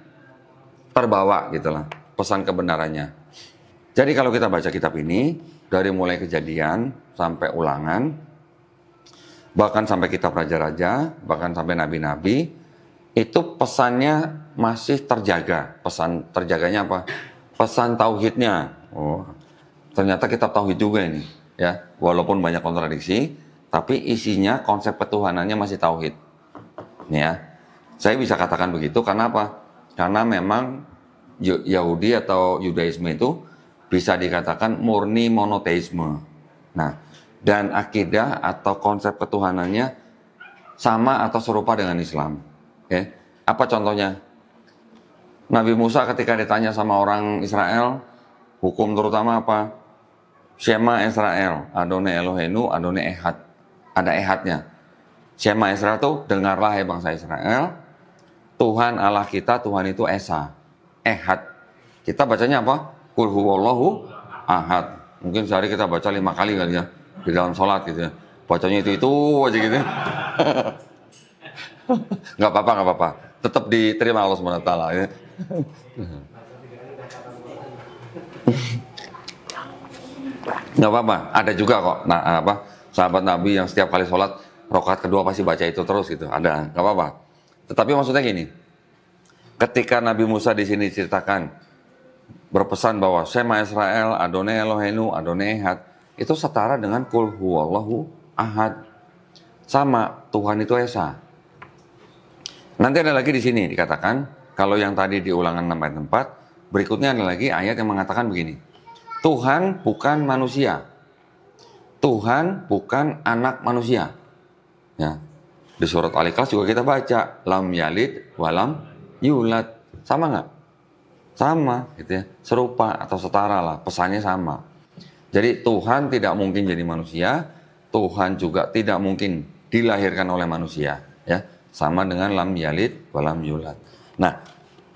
terbawa gitulah pesan kebenarannya. Jadi kalau kita baca kitab ini dari mulai Kejadian sampai Ulangan, bahkan sampai kitab raja-raja, bahkan sampai nabi-nabi, itu pesannya masih terjaga. Pesan terjaganya apa? Pesan tauhidnya. Oh, ternyata kitab tauhid juga ini, ya. Walaupun banyak kontradiksi, tapi isinya konsep ketuhanannya masih tauhid. Nih ya. Saya bisa katakan begitu karena apa? Karena memang Yahudi atau Yudaisme itu bisa dikatakan murni monoteisme. Nah, dan akidah atau konsep ketuhanannya sama atau serupa dengan Islam. Oke. Apa contohnya? Nabi Musa ketika ditanya sama orang Israel, hukum terutama apa? Shema Israel, Adonai Eloheinu, Adonai Ehad. Ada ehadnya. Shema Israel itu, dengarlah hai bangsa Israel, Tuhan Allah kita, Tuhan itu Esa. Ehad. Kita bacanya apa? Qul huwallahu ahad. Mungkin sehari kita baca 5 kali kali ya. Di dalam sholat gitu ya. Bacanya itu aja gitu. Nggak apa-apa. Tetap diterima Allah Subhanahu wa taala ya. Nggak apa-apa. Ada juga kok. Nah, sahabat Nabi yang setiap kali sholat rakaat kedua pasti baca itu terus gitu. Ada. Nggak apa-apa. Tetapi maksudnya gini. Ketika Nabi Musa di sini ceritakan berpesan bahwa Shema Israel, Adonai Eloheinu, Adonai Ehad, itu setara dengan Qul huwallahu ahad. Sama, Tuhan itu Esa. Nanti ada lagi di sini dikatakan, kalau yang tadi di Ulangan 6 ayat 4, berikutnya ada lagi ayat yang mengatakan begini. Tuhan bukan manusia. Tuhan bukan anak manusia. Ya. Di surat Al-Ikhlas juga kita baca lam yalid walam yulad. Sama nggak? Sama, gitu ya. Serupa atau setara lah, pesannya sama. Jadi Tuhan tidak mungkin jadi manusia, Tuhan juga tidak mungkin dilahirkan oleh manusia, ya. Sama dengan lam yalid walam yulad. Nah,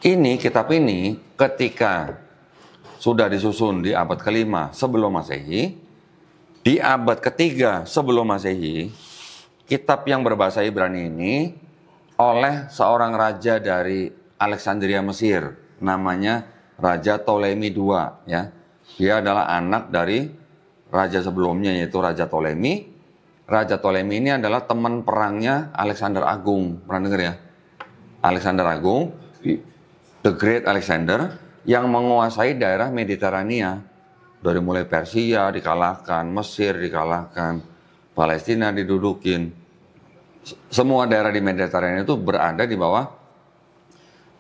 ini kitab ini ketika sudah disusun di abad ke-5 sebelum Masehi, di abad ke-3 sebelum Masehi, kitab yang berbahasa Ibrani ini oleh seorang raja dari Alexandria Mesir, namanya Raja Ptolemy II, ya. Dia adalah anak dari raja sebelumnya, yaitu Raja Ptolemy. Raja Ptolemy ini adalah teman perangnya Alexander Agung. Pernah dengar ya? Alexander Agung, The Great Alexander, yang menguasai daerah Mediterania. Dari mulai Persia dikalahkan, Mesir dikalahkan, Palestina didudukin. Semua daerah di Mediterania itu berada di bawah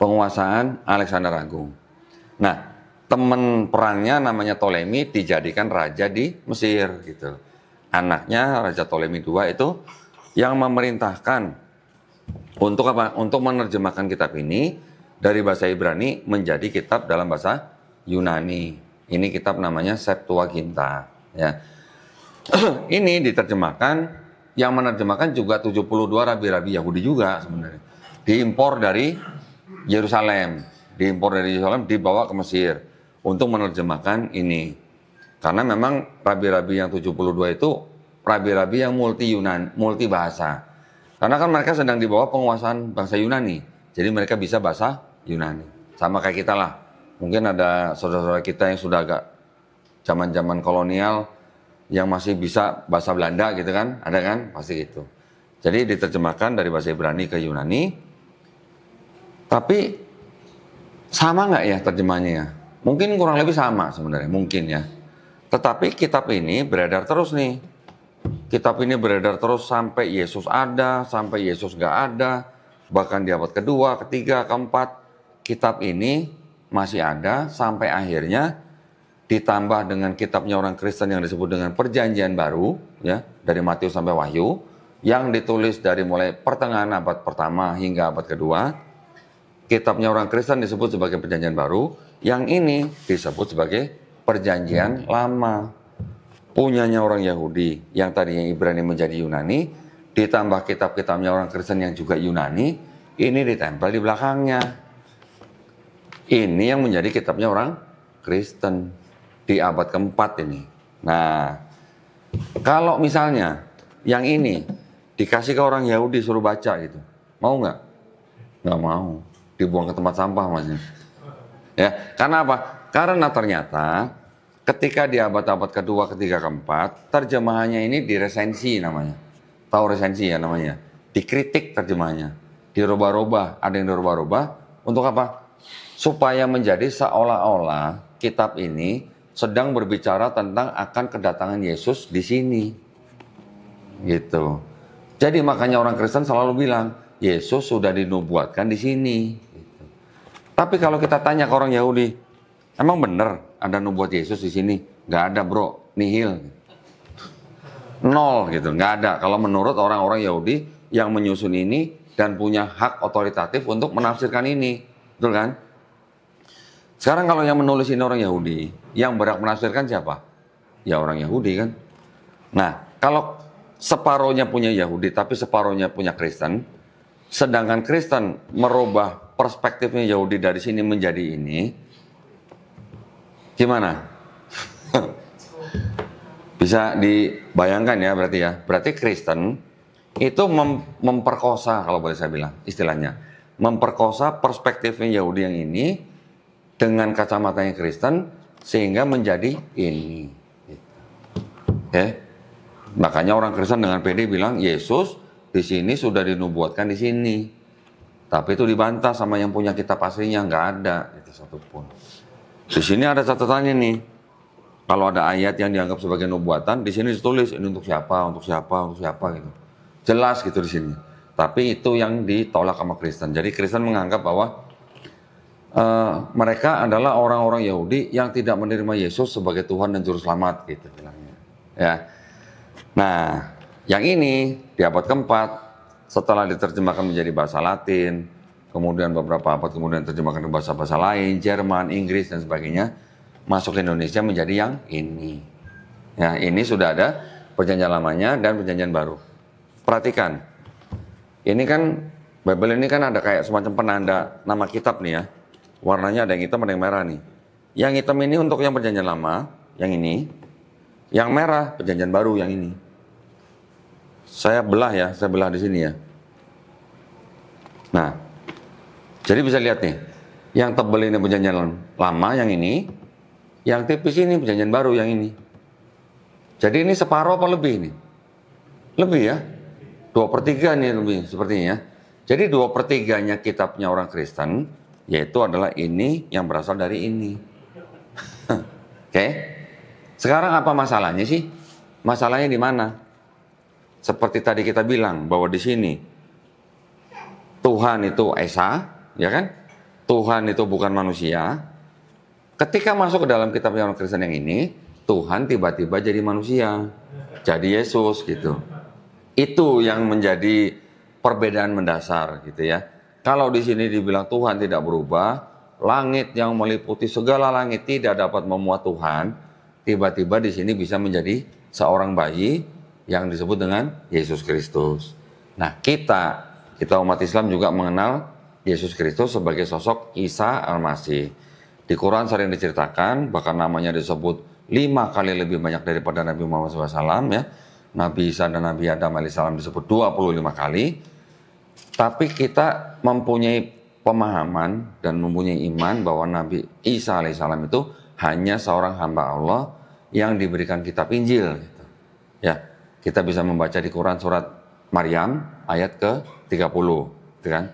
penguasaan Alexander Agung. Nah, teman perangnya namanya Ptolemy dijadikan raja di Mesir gitu. Anaknya Raja Ptolemy II itu yang memerintahkan untuk apa? Untuk menerjemahkan kitab ini dari bahasa Ibrani menjadi kitab dalam bahasa Yunani. Ini kitab namanya Septuaginta, ya. Ini diterjemahkan, yang menerjemahkan juga 72 rabi-rabi Yahudi juga sebenarnya. Diimpor dari Yerusalem, dibawa ke Mesir untuk menerjemahkan ini. Karena memang rabi-rabi yang 72 itu rabi-rabi yang multi bahasa. Karena kan mereka sedang di bawah penguasaan bangsa Yunani. Jadi mereka bisa bahasa Yunani. Sama kayak kita lah. Mungkin ada saudara-saudara kita yang sudah agak zaman-zaman kolonial yang masih bisa bahasa Belanda gitu kan. Ada kan? Pasti gitu. Jadi diterjemahkan dari bahasa Ibrani ke Yunani. Tapi sama nggak ya terjemahnya ya? Mungkin kurang lebih sama sebenarnya, mungkin ya. Tetapi kitab ini beredar terus nih. Kitab ini beredar terus sampai Yesus ada, sampai Yesus nggak ada. Bahkan di abad kedua, ketiga, keempat. Kitab ini masih ada sampai akhirnya ditambah dengan kitabnya orang Kristen yang disebut dengan Perjanjian Baru, ya, dari Matius sampai Wahyu, yang ditulis dari mulai pertengahan abad pertama hingga abad kedua. Kitabnya orang Kristen disebut sebagai Perjanjian Baru, yang ini disebut sebagai Perjanjian Lama. Punyanya orang Yahudi, yang tadinya Ibrani menjadi Yunani, ditambah kitab-kitabnya orang Kristen yang juga Yunani, ini ditempel di belakangnya. Ini yang menjadi kitabnya orang Kristen di abad keempat ini. Nah, kalau misalnya yang ini dikasih ke orang Yahudi suruh baca gitu, mau nggak? Nggak mau. Dibuang ke tempat sampah maksudnya. Ya, karena apa? Karena ternyata ketika di abad-abad kedua, ketiga, keempat, terjemahannya ini diresensi namanya. Tahu resensi ya namanya? Dikritik terjemahannya. Dirubah-rubah, ada yang dirubah-rubah. Untuk apa? Supaya menjadi seolah-olah kitab ini sedang berbicara tentang akan kedatangan Yesus di sini. Gitu. Jadi makanya orang Kristen selalu bilang, Yesus sudah dinubuatkan di sini. Tapi kalau kita tanya ke orang Yahudi, emang benar ada nubuat Yesus di sini? Nggak ada bro, nihil. Nol gitu, nggak ada. Kalau menurut orang-orang Yahudi yang menyusun ini dan punya hak otoritatif untuk menafsirkan ini. Betul kan? Sekarang kalau yang menulis ini orang Yahudi, yang berhak menafsirkan siapa? Ya orang Yahudi kan. Nah, kalau separohnya punya Yahudi tapi separohnya punya Kristen, sedangkan Kristen merubah perspektifnya Yahudi dari sini menjadi ini, gimana? Bisa dibayangkan ya berarti ya. Berarti Kristen itu memperkosa, kalau boleh saya bilang istilahnya. Memperkosa perspektifnya Yahudi yang ini dengan kacamatanya Kristen sehingga menjadi ini. Makanya orang Kristen dengan pede bilang Yesus di sini sudah dinubuatkan di sini. Tapi itu dibantah sama yang punya kitab aslinya, nggak ada itu satupun. Di sini ada catatannya nih. Kalau ada ayat yang dianggap sebagai nubuatan, di sini ditulis ini untuk siapa, untuk siapa, untuk siapa gitu. Jelas gitu di sini. Tapi itu yang ditolak sama Kristen. Jadi Kristen menganggap bahwa mereka adalah orang-orang Yahudi yang tidak menerima Yesus sebagai Tuhan dan Juru Selamat gitu bilangnya. Ya. Nah, yang ini di abad keempat setelah diterjemahkan menjadi bahasa Latin, kemudian beberapa abad kemudian terjemahkan ke bahasa-bahasa lain, Jerman, Inggris dan sebagainya, masuk ke Indonesia menjadi yang ini. Ya, ini sudah ada perjanjian lamanya dan perjanjian baru. Perhatikan, ini kan Bible ini kan ada kayak semacam penanda nama kitab nih ya. Warnanya ada yang hitam, ada yang merah nih. Yang hitam ini untuk yang perjanjian lama, yang ini. Yang merah perjanjian baru, yang ini. Saya belah ya, saya belah di sini ya. Nah, jadi bisa lihat nih, yang tebel ini perjanjian lama, yang ini, yang tipis ini perjanjian baru, yang ini. Jadi ini separuh apa lebih nih? Lebih ya, 2/3 nih lebih sepertinya ya. Jadi 2/3-nya kitabnya orang Kristen, yaitu adalah ini yang berasal dari ini. Oke, sekarang apa masalahnya sih? Masalahnya di mana? Seperti tadi kita bilang bahwa di sini Tuhan itu Esa, ya kan? Tuhan itu bukan manusia. Ketika masuk ke dalam kitab orang Kristen yang ini, Tuhan tiba-tiba jadi manusia, jadi Yesus gitu. Itu yang menjadi perbedaan mendasar gitu ya. Kalau di sini dibilang Tuhan tidak berubah, langit yang meliputi segala langit tidak dapat memuat Tuhan, tiba-tiba di sini bisa menjadi seorang bayi yang disebut dengan Yesus Kristus. Nah, kita umat Islam juga mengenal Yesus Kristus sebagai sosok Isa Al-Masih. Di Quran sering diceritakan, bahkan namanya disebut 5 kali lebih banyak daripada Nabi Muhammad SAW ya. Nabi Isa dan Nabi Adam alaihissalam disebut 25 kali. Tapi kita mempunyai pemahaman dan mempunyai iman bahwa Nabi Isa alaihissalam itu hanya seorang hamba Allah yang diberikan kitab Injil. Gitu. Ya, kita bisa membaca di Quran surat Maryam ayat ke-30, gitu kan?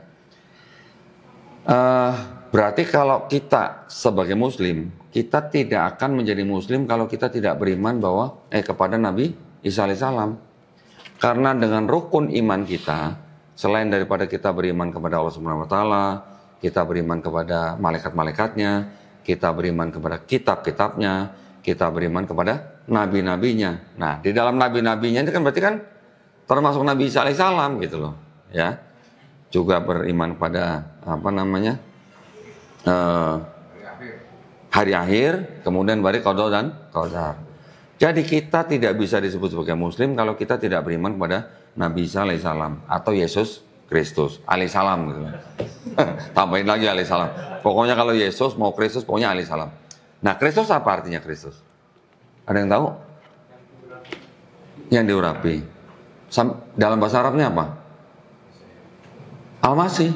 Berarti kalau kita sebagai Muslim, kita tidak akan menjadi Muslim kalau kita tidak beriman bahwa kepada Nabi Isa alaihissalam. Karena dengan rukun iman kita, selain daripada kita beriman kepada Allah Subhanahu wa taala, kita beriman kepada malaikat-malaikatnya, kita beriman kepada kitab-kitabnya, kita beriman kepada nabi-nabinya. Nah, di dalam nabi-nabinya ini kan berarti kan termasuk Nabi Isa alaihissalam gitu loh, ya. Juga beriman pada hari akhir, kemudian bari qada dan qadar. Jadi kita tidak bisa disebut sebagai Muslim kalau kita tidak beriman kepada Nabi Isa alaihissalam atau Yesus Kristus alaihissalam gitu. Tambahin lagi alaihissalam. Pokoknya kalau Yesus mau Kristus pokoknya alaihissalam. Nah, Kristus apa artinya Kristus? Ada yang tahu? Yang diurapi. Dalam bahasa Arabnya apa? Al-Masih.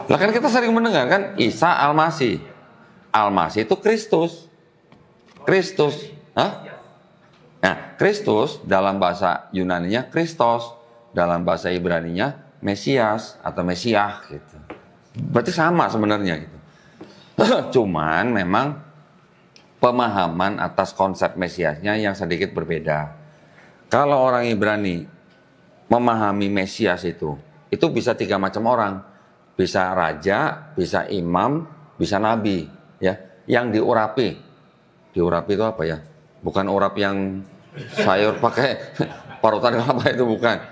Lah kan kita sering mendengar kan Isa Al-Masih. Al-Masih itu Kristus. Kristus. Hah? Nah, Kristus dalam bahasa Yunaninya Kristos, dalam bahasa Ibraninya Mesias atau Mesiah gitu. Berarti sama sebenarnya gitu. Cuman memang pemahaman atas konsep Mesiasnya yang sedikit berbeda. Kalau orang Ibrani memahami Mesias itu bisa 3 macam orang. Bisa raja, bisa imam, bisa nabi. Ya, yang diurapi. Diurapi itu apa ya? Bukan urap yang sayur pakai parutan kelapa itu bukan.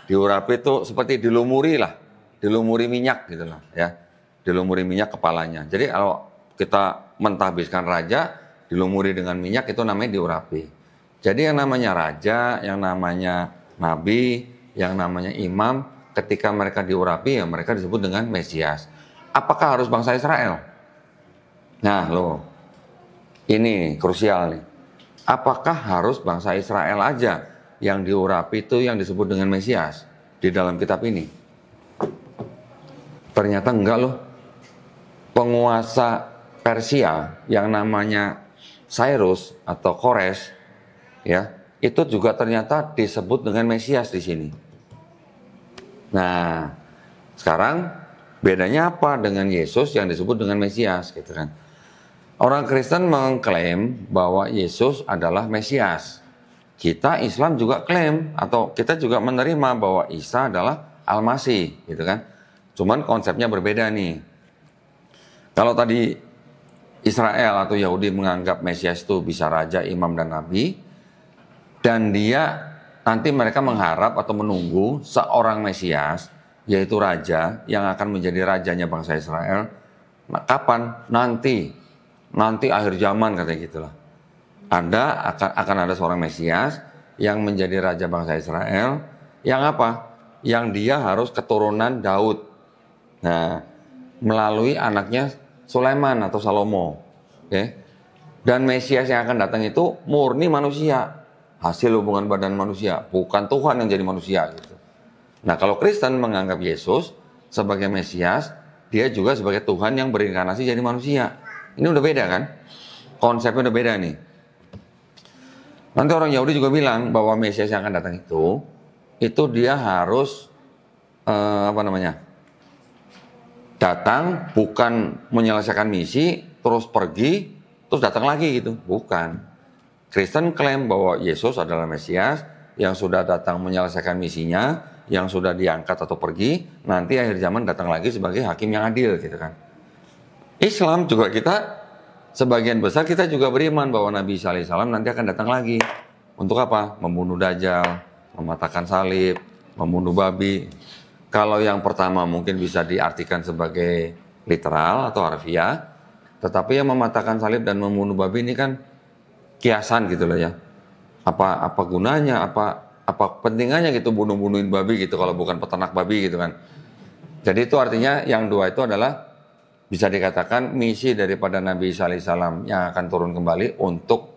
Diurapi itu seperti dilumuri lah. Dilumuri minyak gitu lah ya. Dilumuri minyak kepalanya. Jadi kalau kita mentahbiskan raja, dilumuri dengan minyak itu namanya diurapi. Jadi yang namanya raja, yang namanya nabi, yang namanya imam, ketika mereka diurapi ya mereka disebut dengan Mesias. Apakah harus bangsa Israel? Nah loh, ini krusial nih. Apakah harus bangsa Israel aja yang diurapi itu yang disebut dengan Mesias di dalam kitab ini? Ternyata enggak loh. Penguasa Persia yang namanya Cyrus atau Kores ya, itu juga ternyata disebut dengan Mesias di sini. Nah, sekarang bedanya apa dengan Yesus yang disebut dengan Mesias gitu kan? Orang Kristen mengklaim bahwa Yesus adalah Mesias. Kita Islam juga klaim atau kita juga menerima bahwa Isa adalah Al-Masih gitu kan. Cuman konsepnya berbeda nih. Kalau tadi Israel atau Yahudi menganggap Mesias itu bisa raja, imam, dan nabi, dan dia nanti mereka mengharap atau menunggu seorang Mesias, yaitu Raja yang akan menjadi rajanya bangsa Israel. Nah, kapan? Nanti akhir zaman katanya gitulah. Akan ada seorang Mesias yang menjadi raja bangsa Israel, yang apa? Yang dia harus keturunan Daud. Nah, melalui anaknya Sulaiman atau Salomo. Oke. Dan Mesias yang akan datang itu murni manusia, hasil hubungan badan manusia, bukan Tuhan yang jadi manusia gitu. Nah, kalau Kristen menganggap Yesus sebagai Mesias, dia juga sebagai Tuhan yang berinkarnasi jadi manusia. Ini udah beda kan? Konsepnya udah beda nih. Nanti orang Yahudi juga bilang bahwa Mesias yang akan datang itu dia harus datang bukan menyelesaikan misi, terus pergi, terus datang lagi gitu. Bukan. Kristen klaim bahwa Yesus adalah Mesias yang sudah datang menyelesaikan misinya, yang sudah diangkat atau pergi, nanti akhir zaman datang lagi sebagai hakim yang adil gitu kan. Islam juga sebagian besar kita juga beriman bahwa Nabi Isa alaihissalam nanti akan datang lagi. Untuk apa? Membunuh Dajjal, mematahkan salib, membunuh babi. Kalau yang pertama mungkin bisa diartikan sebagai literal atau harfiah, tetapi yang mematahkan salib dan membunuh babi ini kan kiasan gitu loh ya. Apa gunanya, apa pentingannya gitu bunuh-bunuhin babi gitu kalau bukan peternak babi gitu kan. Jadi itu artinya yang dua itu adalah bisa dikatakan misi daripada Nabi Isa alaihissalam yang akan turun kembali untuk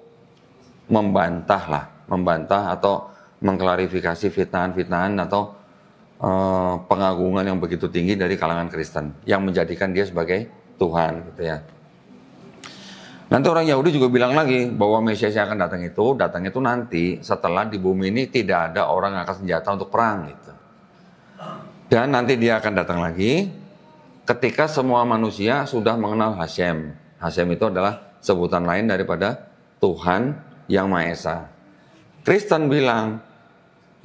membantah atau mengklarifikasi fitnahan-fitnahan atau pengagungan yang begitu tinggi dari kalangan Kristen yang menjadikan dia sebagai Tuhan gitu ya. Nanti orang Yahudi juga bilang lagi bahwa Mesias yang akan datang itu nanti setelah di bumi ini tidak ada orang yang angkat senjata untuk perang gitu. Dan nanti dia akan datang lagi ketika semua manusia sudah mengenal Hashem. Hashem itu adalah sebutan lain daripada Tuhan yang Maha Esa. Kristen bilang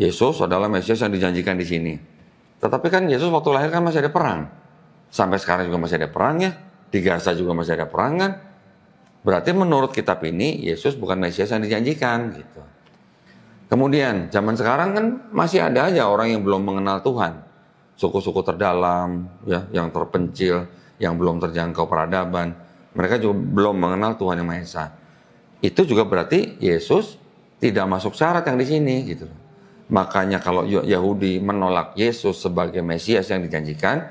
Yesus adalah Mesias yang dijanjikan di sini. Tetapi kan Yesus waktu lahir kan masih ada perang. Sampai sekarang juga masih ada perangnya. Di Gaza juga masih ada perang kan. Berarti menurut kitab ini Yesus bukan Mesias yang dijanjikan gitu. Kemudian zaman sekarang kan masih ada aja orang yang belum mengenal Tuhan. Suku-suku terdalam ya, yang terpencil, yang belum terjangkau peradaban. Mereka juga belum mengenal Tuhan yang Maha Esa. Itu juga berarti Yesus tidak masuk syarat yang di sini gitu. Makanya kalau Yahudi menolak Yesus sebagai Mesias yang dijanjikan,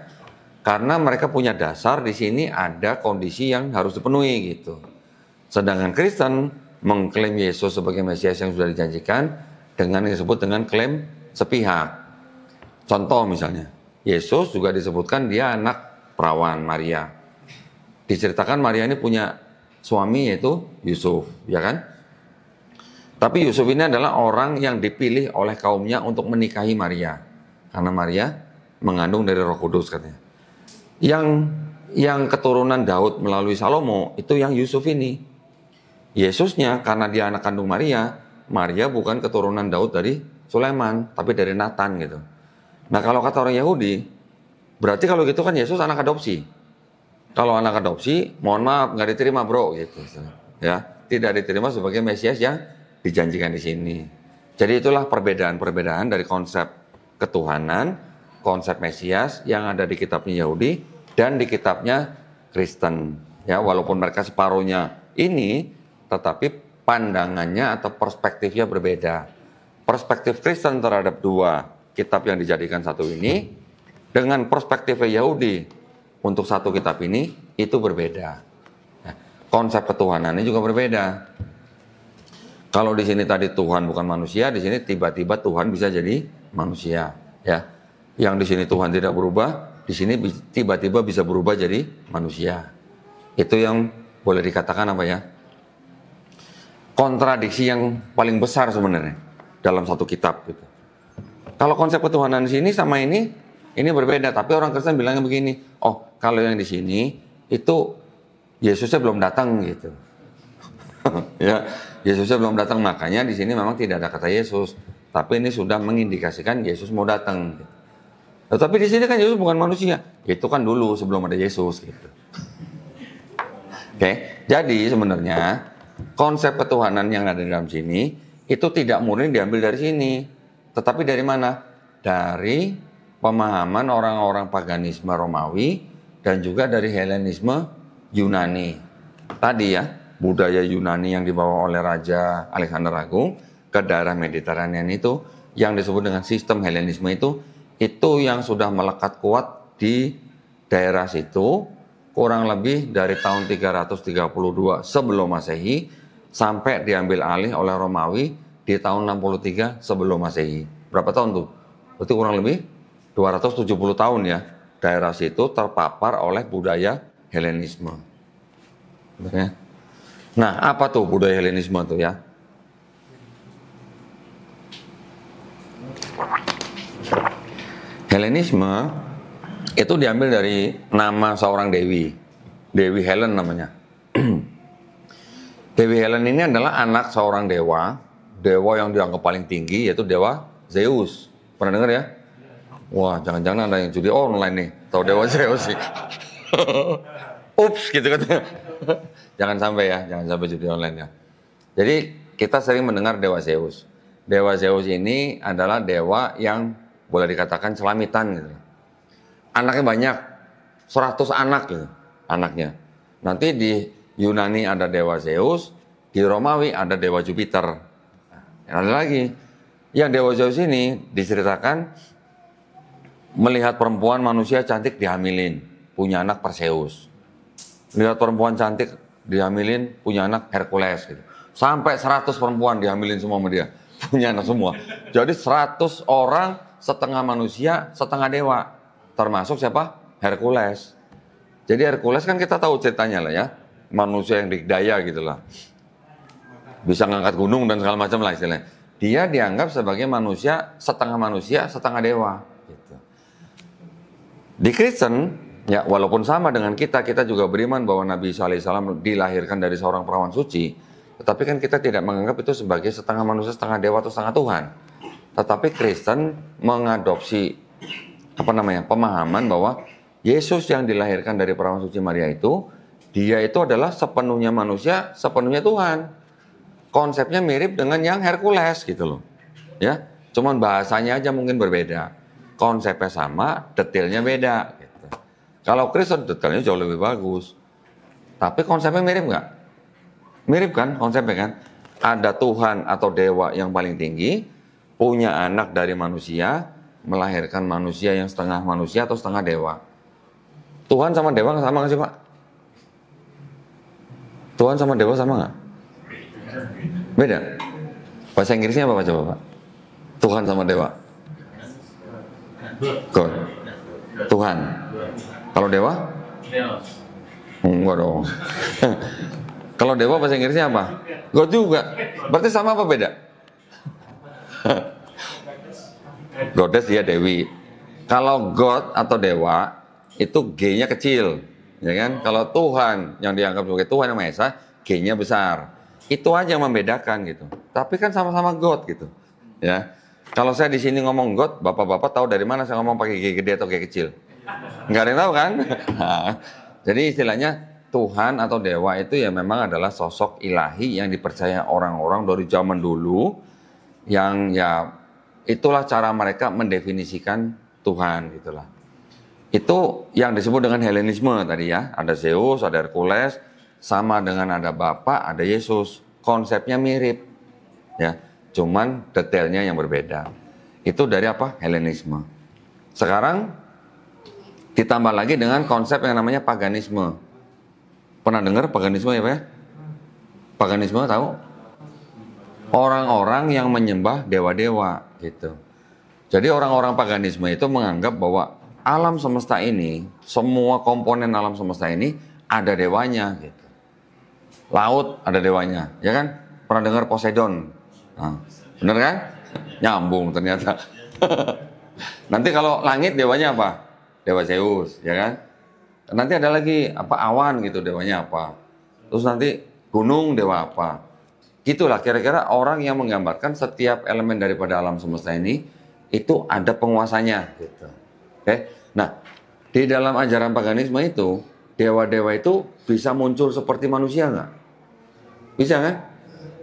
karena mereka punya dasar di sini ada kondisi yang harus dipenuhi gitu. Sedangkan Kristen mengklaim Yesus sebagai Mesias yang sudah dijanjikan dengan yang disebut dengan klaim sepihak. Contoh misalnya, Yesus juga disebutkan dia anak perawan Maria. Diceritakan Maria ini punya suami yaitu Yusuf, ya kan? Tapi Yusuf ini adalah orang yang dipilih oleh kaumnya untuk menikahi Maria. Karena Maria mengandung dari Roh Kudus katanya. Yang keturunan Daud melalui Salomo itu yang Yusuf ini. Yesusnya karena dia anak kandung Maria, Maria bukan keturunan Daud dari Sulaiman, tapi dari Nathan gitu. Nah kalau kata orang Yahudi, berarti kalau gitu kan Yesus anak adopsi. Kalau anak adopsi, mohon maaf nggak diterima bro gitu, ya tidak diterima sebagai Mesias yang dijanjikan di sini. Jadi itulah perbedaan dari konsep ketuhanan, konsep Mesias yang ada di kitabnya Yahudi dan di kitabnya Kristen. Ya walaupun mereka separuhnya ini, tetapi pandangannya atau perspektifnya berbeda. Perspektif Kristen terhadap dua kitab yang dijadikan satu ini dengan perspektif Yahudi untuk satu kitab ini itu berbeda. Nah, konsep ketuhanannya juga berbeda. Kalau di sini tadi Tuhan bukan manusia, di sini tiba-tiba Tuhan bisa jadi manusia, ya. Yang di sini Tuhan tidak berubah, di sini tiba-tiba bisa berubah jadi manusia. Itu yang boleh dikatakan apa ya? Kontradiksi yang paling besar sebenarnya dalam satu kitab gitu. Kalau konsep ketuhanan di sini sama ini berbeda, tapi orang Kristen bilangnya begini, oh kalau yang di sini itu Yesusnya belum datang gitu. Ya, Yesusnya belum datang, makanya di sini memang tidak ada kata Yesus, tapi ini sudah mengindikasikan Yesus mau datang. Gitu. Tetapi di sini kan Yesus bukan manusia, itu kan dulu sebelum ada Yesus gitu. Oke, jadi sebenarnya konsep ketuhanan yang ada di dalam sini itu tidak murni diambil dari sini, Tetapi dari mana? Dari pemahaman orang-orang paganisme Romawi dan juga dari Helenisme Yunani. Tadi ya, budaya Yunani yang dibawa oleh Raja Alexander Agung ke daerah Mediterranean itu, yang disebut dengan sistem Helenisme itu yang sudah melekat kuat di daerah situ, kurang lebih dari tahun 332 sebelum Masehi sampai diambil alih oleh Romawi di tahun 63 sebelum Masehi. Berapa tahun tuh? Berarti kurang lebih 270 tahun ya, daerah situ terpapar oleh budaya Helenisme. Nah, apa tuh budaya Helenisme tuh ya? Helenisme itu diambil dari nama seorang dewi, Dewi Helen namanya. Dewi Helen ini adalah anak seorang dewa yang dianggap paling tinggi, yaitu dewa Zeus. Pernah dengar ya? Wah, jangan-jangan ada yang judi online nih, tahu dewa Zeus sih. Ups, gitu kan. Jangan sampai ya, jangan sampai judi online ya. Jadi kita sering mendengar dewa Zeus. Dewa Zeus ini adalah dewa yang boleh dikatakan celamitan gitu. Anaknya banyak, 100 anak gitu, anaknya. Nanti di Yunani ada dewa Zeus, di Romawi ada dewa Jupiter. Nah, ada lagi, yang dewa Zeus ini diceritakan melihat perempuan manusia cantik dihamilin, punya anak Perseus. Melihat perempuan cantik dihamilin, punya anak Hercules gitu. Sampai 100 perempuan dihamilin semua sama dia, punya anak semua. Jadi 100 orang, setengah manusia, setengah dewa. Termasuk siapa? Hercules. Jadi Hercules kan kita tahu ceritanya lah ya, manusia yang dikdaya gitu lah, bisa ngangkat gunung dan segala macam lah istilahnya. Dia dianggap sebagai manusia, setengah dewa gitu. Di Kristen ya, walaupun sama dengan kita juga beriman bahwa Nabi Isa alaihissalam dilahirkan dari seorang perawan suci, tetapi kan kita tidak menganggap itu sebagai setengah manusia, setengah dewa atau setengah Tuhan. Tetapi Kristen mengadopsi pemahaman bahwa Yesus yang dilahirkan dari perawan suci Maria itu, dia itu adalah sepenuhnya manusia, sepenuhnya Tuhan. Konsepnya mirip dengan yang Hercules gitu loh. Ya, cuman bahasanya aja mungkin berbeda. Konsepnya sama, detailnya beda gitu. Kalau Kristen detailnya jauh lebih bagus. Tapi konsepnya mirip nggak? Mirip kan konsepnya kan? Ada Tuhan atau dewa yang paling tinggi, punya anak dari manusia, melahirkan manusia yang setengah manusia atau setengah dewa. Tuhan sama dewa sama nggak sih Pak? Tuhan sama dewa sama nggak? Beda. Bahasa Inggrisnya apa coba Pak? Tuhan sama dewa. God. Tuhan. Kalau dewa? Enggak dong. Kalau dewa bahasa Inggrisnya apa? God juga. Berarti sama apa beda? Goddess dia dewi. Kalau God atau dewa itu G-nya kecil, ya kan? Kalau Tuhan yang dianggap sebagai Tuhan yang Maha Esa, G-nya besar. Itu aja yang membedakan gitu. Tapi kan sama-sama God gitu, ya. Kalau saya di sini ngomong God, bapak-bapak tahu dari mana saya ngomong pakai G gede atau G kecil? Nggak ada yang tahu kan? Jadi istilahnya Tuhan atau dewa itu ya memang adalah sosok ilahi yang dipercaya orang-orang dari zaman dulu, yang ya itulah cara mereka mendefinisikan Tuhan gitulah. Itu yang disebut dengan Helenisme tadi ya. Ada Zeus, ada Hercules, sama dengan ada Bapa, ada Yesus. Konsepnya mirip. Ya, cuman detailnya yang berbeda. Itu dari apa? Helenisme. Sekarang ditambah lagi dengan konsep yang namanya paganisme. Pernah dengar paganisme ya Pak? Paganisme tahu? Orang-orang yang menyembah dewa-dewa gitu. Jadi orang-orang paganisme itu menganggap bahwa alam semesta ini, semua komponen alam semesta ini ada dewanya gitu. Laut ada dewanya, ya kan? Pernah dengar Poseidon? Nah, bener kan? Nyambung ternyata. Nanti kalau langit dewanya apa? Dewa Zeus, ya kan? Nanti ada lagi apa awan gitu dewanya apa? Terus nanti gunung dewa apa? Gitulah kira-kira orang yang menggambarkan setiap elemen daripada alam semesta ini itu ada penguasanya gitu. Oke. Nah, di dalam ajaran paganisme itu dewa-dewa itu bisa muncul seperti manusia nggak? Bisa kan?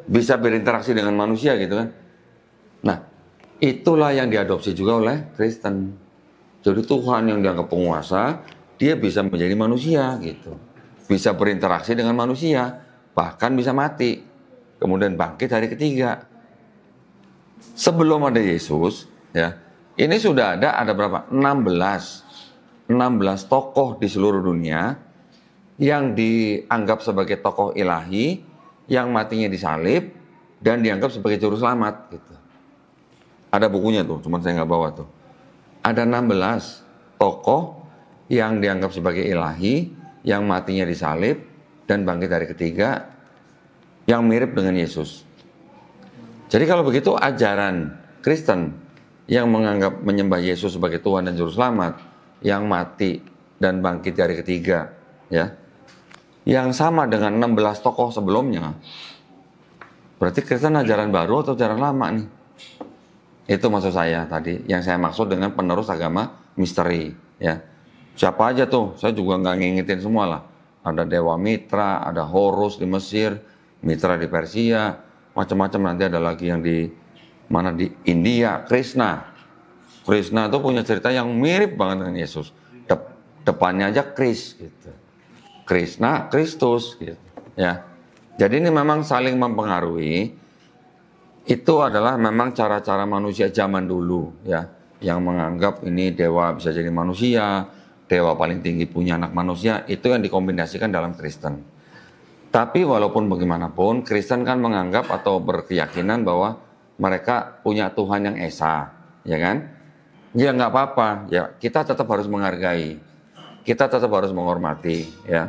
Bisa berinteraksi dengan manusia gitu kan? Nah, Itulah yang diadopsi juga oleh Kristen. Jadi Tuhan yang dianggap penguasa, dia bisa menjadi manusia gitu. Bisa berinteraksi dengan manusia, bahkan bisa mati. Kemudian bangkit hari ketiga. Sebelum ada Yesus, ya, ini sudah ada berapa? 16 tokoh di seluruh dunia yang dianggap sebagai tokoh ilahi, yang matinya disalib dan dianggap sebagai juru selamat gitu. Ada bukunya tuh, cuman saya nggak bawa tuh. Ada 16 tokoh yang dianggap sebagai ilahi, yang matinya disalib dan bangkit dari ketiga, yang mirip dengan Yesus. Jadi kalau begitu ajaran Kristen yang menganggap menyembah Yesus sebagai Tuhan dan Juru Selamat, yang mati dan bangkit dari ketiga, ya, yang sama dengan 16 tokoh sebelumnya, berarti Kristen ajaran baru atau ajaran lama nih? Itu maksud saya tadi, yang saya maksud dengan penerus agama misteri, ya. Siapa aja tuh, saya juga nggak ngingetin semua lah. Ada Dewa Mitra, ada Horus di Mesir, Mitra di Persia, macam-macam. Nanti ada lagi yang di mana di India, Krishna. Krishna itu punya cerita yang mirip banget dengan Yesus. Depannya aja Kris, gitu. Krishna, Kristus, gitu. Ya. Jadi ini memang saling mempengaruhi. Itu adalah memang cara-cara manusia zaman dulu, ya, yang menganggap ini dewa bisa jadi manusia, dewa paling tinggi punya anak manusia, itu yang dikombinasikan dalam Kristen. Tapi walaupun bagaimanapun, Kristen kan menganggap atau berkeyakinan bahwa mereka punya Tuhan yang esa, ya kan? Ya nggak apa-apa, ya kita tetap harus menghargai, kita tetap harus menghormati, ya,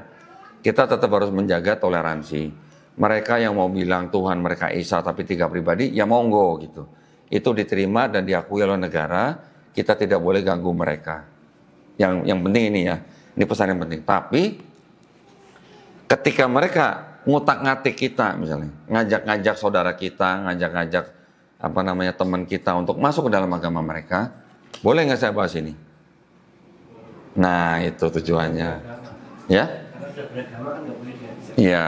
kita tetap harus menjaga toleransi. Mereka yang mau bilang Tuhan mereka esa tapi 3 pribadi, ya monggo gitu. Itu diterima dan diakui oleh negara, kita tidak boleh ganggu mereka. Yang penting ini ya, ini pesan yang penting. Tapi ketika mereka ngutak-ngatik kita misalnya, ngajak-ngajak saudara kita, ngajak-ngajak teman kita untuk masuk ke dalam agama mereka, boleh nggak saya bahas ini? Nah itu tujuannya, ya? Iya.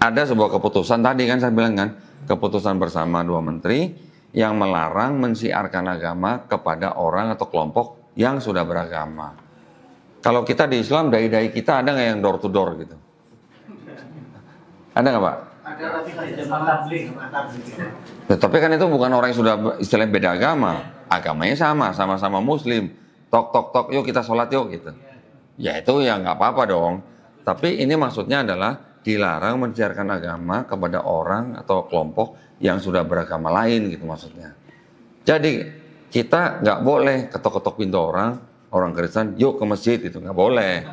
Ada sebuah keputusan tadi kan saya bilang kan, keputusan bersama 2 menteri yang melarang mensiarkan agama kepada orang atau kelompok yang sudah beragama. Kalau kita di Islam, dai-dai kita ada nggak yang door to door gitu? Ada nggak Pak? Ada, tapi Tapi kan itu bukan orang yang sudah istilahnya beda agama. Agamanya sama-sama Muslim. Tok, yuk kita sholat yuk gitu. Ya itu ya nggak apa-apa dong. Tapi ini maksudnya adalah dilarang mensiarkan agama kepada orang atau kelompok yang sudah beragama lain gitu maksudnya. Jadi kita nggak boleh ketok-ketok pintu orang Kristen, yuk ke masjid itu nggak boleh.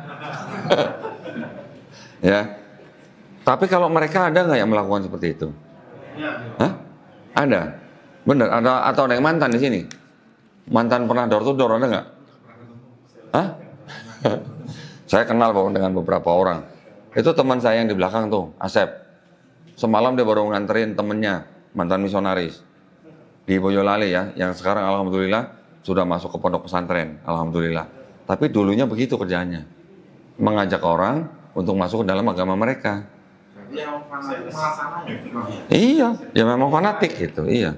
Ya. Tapi kalau mereka ada nggak yang melakukan seperti itu? Hah? Ada. Bener. Ada atau ada yang mantan di sini? Mantan pernah door to door ada nggak? Hah? Saya kenal dengan beberapa orang. Itu teman saya yang di belakang tuh, Asep. Semalam dia baru nganterin temennya, mantan misionaris di Boyolali ya, yang sekarang alhamdulillah sudah masuk ke pondok pesantren, alhamdulillah. Tapi dulunya begitu kerjaannya, mengajak orang untuk masuk ke dalam agama mereka. Iya, ya memang fanatik gitu, iya.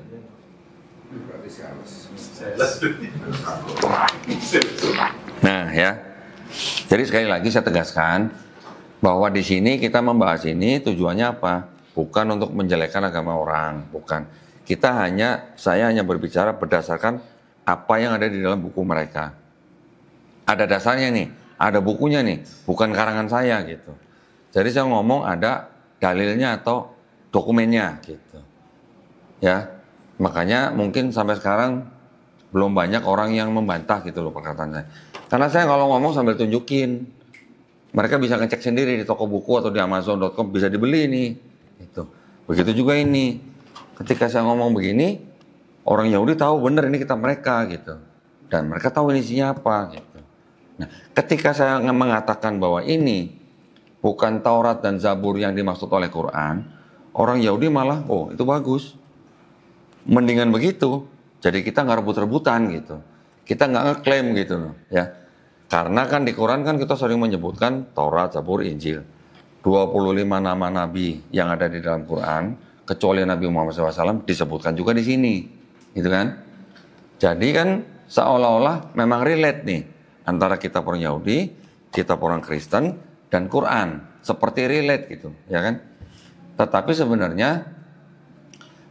Nah ya, jadi sekali lagi saya tegaskan bahwa di sini kita membahas ini tujuannya apa? Bukan untuk menjelekkan agama orang, bukan. Saya hanya berbicara berdasarkan apa yang ada di dalam buku mereka. Ada dasarnya nih, ada bukunya nih, bukan karangan saya gitu. Jadi saya ngomong ada dalilnya atau dokumennya gitu. Ya, makanya mungkin sampai sekarang belum banyak orang yang membantah gitu loh perkataan saya. Karena saya kalau ngomong sambil tunjukin. Mereka bisa ngecek sendiri di toko buku atau di Amazon.com, bisa dibeli nih. Gitu. Begitu juga ini. Ketika saya ngomong begini, orang Yahudi tahu benar ini kitab mereka gitu. Dan mereka tahu ini isinya apa gitu. Nah, ketika saya mengatakan bahwa ini bukan Taurat dan Zabur yang dimaksud oleh Quran, orang Yahudi malah, oh itu bagus. Mendingan begitu. Jadi kita nggak rebut-rebutan gitu. Kita nggak ngeklaim gitu loh, ya. Karena kan di Quran kan kita sering menyebutkan Taurat, Zabur, Injil. 25 nama Nabi yang ada di dalam Quran, kecuali Nabi Muhammad SAW disebutkan juga di sini. gitu kan? Jadi kan seolah-olah memang relate nih antara kitab orang Yahudi, kitab orang Kristen, dan Quran. Seperti relate gitu, ya kan? Tetapi sebenarnya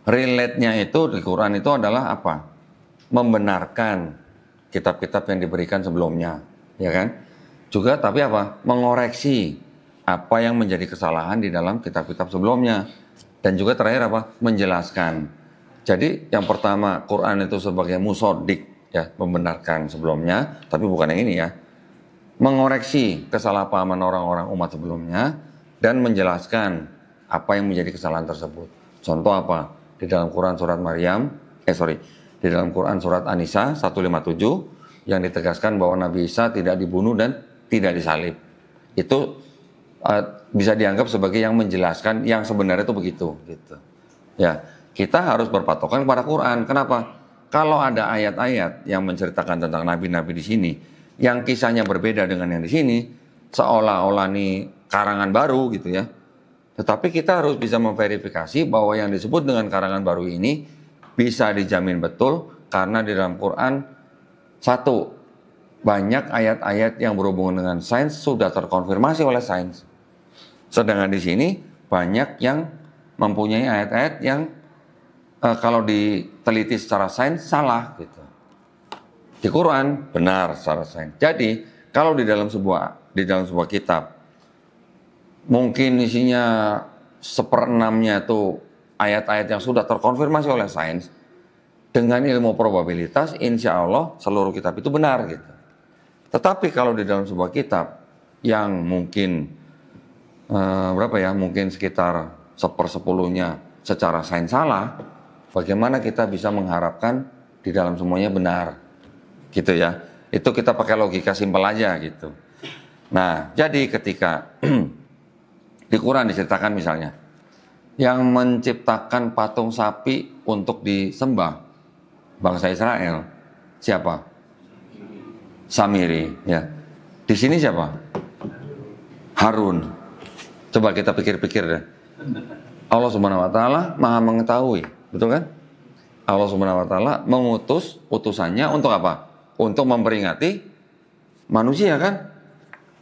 relate-nya itu di Quran itu adalah apa? Membenarkan kitab-kitab yang diberikan sebelumnya, ya kan? Juga tapi apa? Mengoreksi apa yang menjadi kesalahan di dalam kitab-kitab sebelumnya. Dan juga terakhir apa? Menjelaskan. Jadi yang pertama Quran itu sebagai musodik, ya, membenarkan sebelumnya, tapi bukan yang ini ya. Mengoreksi kesalahpahaman orang-orang umat sebelumnya dan menjelaskan apa yang menjadi kesalahan tersebut. Contoh apa? Di dalam Quran surat di dalam Quran surat An-Nisa 157 yang ditegaskan bahwa Nabi Isa tidak dibunuh dan tidak disalib. Itu bisa dianggap sebagai yang menjelaskan yang sebenarnya itu begitu, gitu. Ya, kita harus berpatokan kepada Quran. Kenapa? Kalau ada ayat-ayat yang menceritakan tentang nabi-nabi di sini, yang kisahnya berbeda dengan yang di sini, seolah-olah nih karangan baru, gitu ya. Tetapi kita harus bisa memverifikasi bahwa yang disebut dengan karangan baru ini bisa dijamin betul karena di dalam Quran satu, banyak ayat-ayat yang berhubungan dengan sains sudah terkonfirmasi oleh sains. Sedangkan di sini banyak yang mempunyai ayat-ayat yang kalau diteliti secara sains salah gitu. Di Quran benar secara sains. Jadi kalau di dalam sebuah kitab mungkin isinya 1/6-nya itu ayat-ayat yang sudah terkonfirmasi oleh sains, dengan ilmu probabilitas insya Allah seluruh kitab itu benar gitu. Tetapi kalau di dalam sebuah kitab yang mungkin mungkin sekitar 1/10-nya secara sains salah, bagaimana kita bisa mengharapkan di dalam semuanya benar, gitu ya? Itu kita pakai logika simpel aja gitu. Nah, jadi ketika di Quran diceritakan misalnya, yang menciptakan patung sapi untuk disembah bangsa Israel siapa? Samiri, ya. Di sini siapa? Harun. Coba kita pikir-pikir deh. Allah Subhanahu wa taala Maha mengetahui, betul kan? Allah Subhanahu wa taala mengutus utusannya untuk apa? Untuk memperingati manusia kan?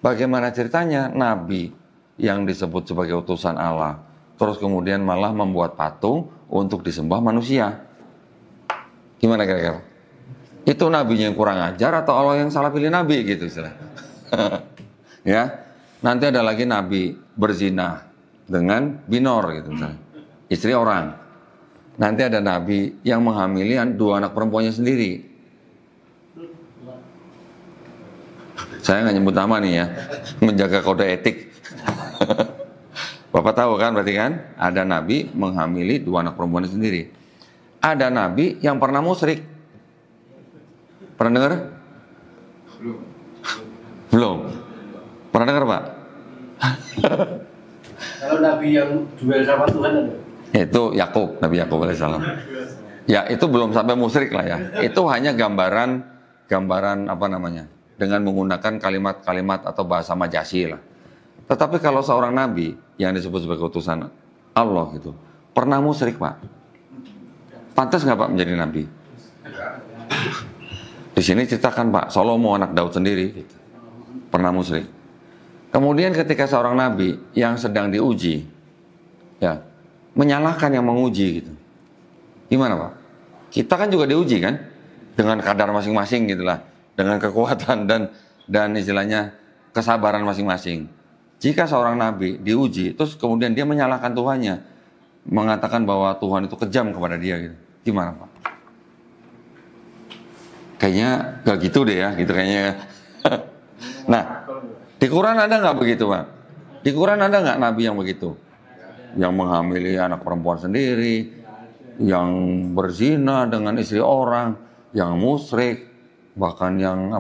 Bagaimana ceritanya nabi yang disebut sebagai utusan Allah terus kemudian malah membuat patung untuk disembah manusia? Gimana kira-kira? Itu nabinya yang kurang ajar atau Allah yang salah pilih nabi gitu istilah. Ya. Nanti ada lagi nabi berzina dengan binor gitu misalnya, istri orang. Nanti ada nabi yang menghamili 2 anak perempuannya sendiri. Saya nggak nyebut nama nih ya, menjaga kode etik. Bapak tahu kan berarti kan? Ada nabi menghamili 2 anak perempuannya sendiri. Ada nabi yang pernah musyrik. Pernah dengar? Belum. Pernah dengar Pak? Kalau nabi yang duel sama Tuhan ada? Itu Yakub, Nabi Yakub alaihissalam. Ya itu belum sampai musyrik lah ya. Itu hanya gambaran apa namanya? Dengan menggunakan kalimat-kalimat atau bahasa majasi lah. Tetapi kalau seorang nabi yang disebut sebagai utusan Allah gitu, pernah musyrik Pak? Pantas nggak Pak menjadi nabi? Di sini ceritakan Pak, Salomo anak Daud sendiri gitu, pernah musyrik. Kemudian ketika seorang nabi yang sedang diuji, ya, menyalahkan yang menguji gitu. Gimana Pak? Kita kan juga diuji kan? Dengan kadar masing-masing gitulah. Dengan kekuatan dan istilahnya kesabaran masing-masing. Jika seorang nabi diuji, terus kemudian dia menyalahkan Tuhannya. Mengatakan bahwa Tuhan itu kejam kepada dia gitu. Gimana Pak? Kayaknya gak gitu deh ya, gitu kayaknya. Nah, di Quran ada nggak begitu Pak? Di Quran ada nggak nabi yang begitu? Yang menghamili anak perempuan sendiri, yang berzina dengan istri orang, yang musyrik, bahkan yang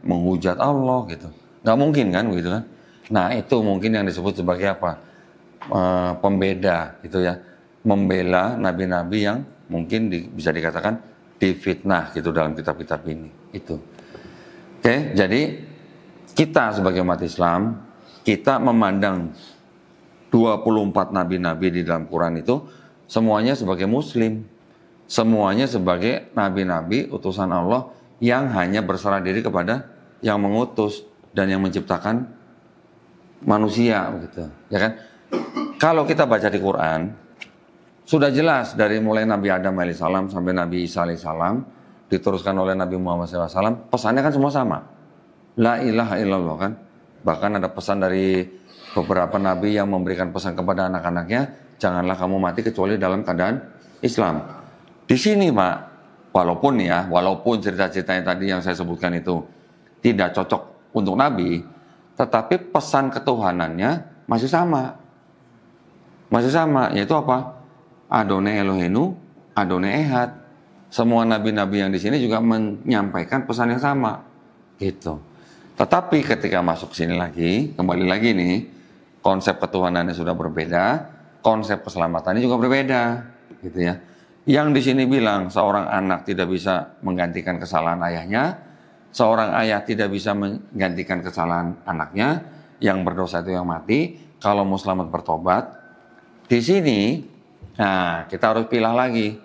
menghujat Allah gitu. Nggak mungkin kan begitu kan? Nah itu mungkin yang disebut sebagai apa? Pembeda gitu ya. Membela nabi-nabi yang mungkin bisa dikatakan difitnah gitu dalam kitab-kitab ini. Itu. Oke, jadi kita sebagai umat Islam, kita memandang 24 nabi-nabi di dalam Quran itu semuanya sebagai muslim. Semuanya sebagai nabi-nabi utusan Allah yang hanya berserah diri kepada yang mengutus dan yang menciptakan manusia, gitu, ya kan? Kalau kita baca di Quran, sudah jelas dari mulai Nabi Adam alaihissalam sampai Nabi Isa alaihissalam, diteruskan oleh Nabi Muhammad SAW, pesannya kan semua sama. La ilaha illallah kan. Bahkan ada pesan dari beberapa nabi yang memberikan pesan kepada anak-anaknya, janganlah kamu mati kecuali dalam keadaan Islam. Di sini Pak, walaupun cerita-ceritanya tadi yang saya sebutkan itu tidak cocok untuk nabi, tetapi pesan ketuhanannya masih sama. Masih sama, yaitu apa? Adonai Elohenu, Adonai Ehad. Semua nabi-nabi yang di sini juga menyampaikan pesan yang sama. Gitu. Tetapi ketika masuk sini lagi, kembali lagi nih, konsep ketuhanannya sudah berbeda, konsep keselamatannya juga berbeda, gitu ya. Yang di sini bilang seorang anak tidak bisa menggantikan kesalahan ayahnya, seorang ayah tidak bisa menggantikan kesalahan anaknya, yang berdosa itu yang mati, kalau mau selamat bertobat. Di sini, nah kita harus pilih lagi.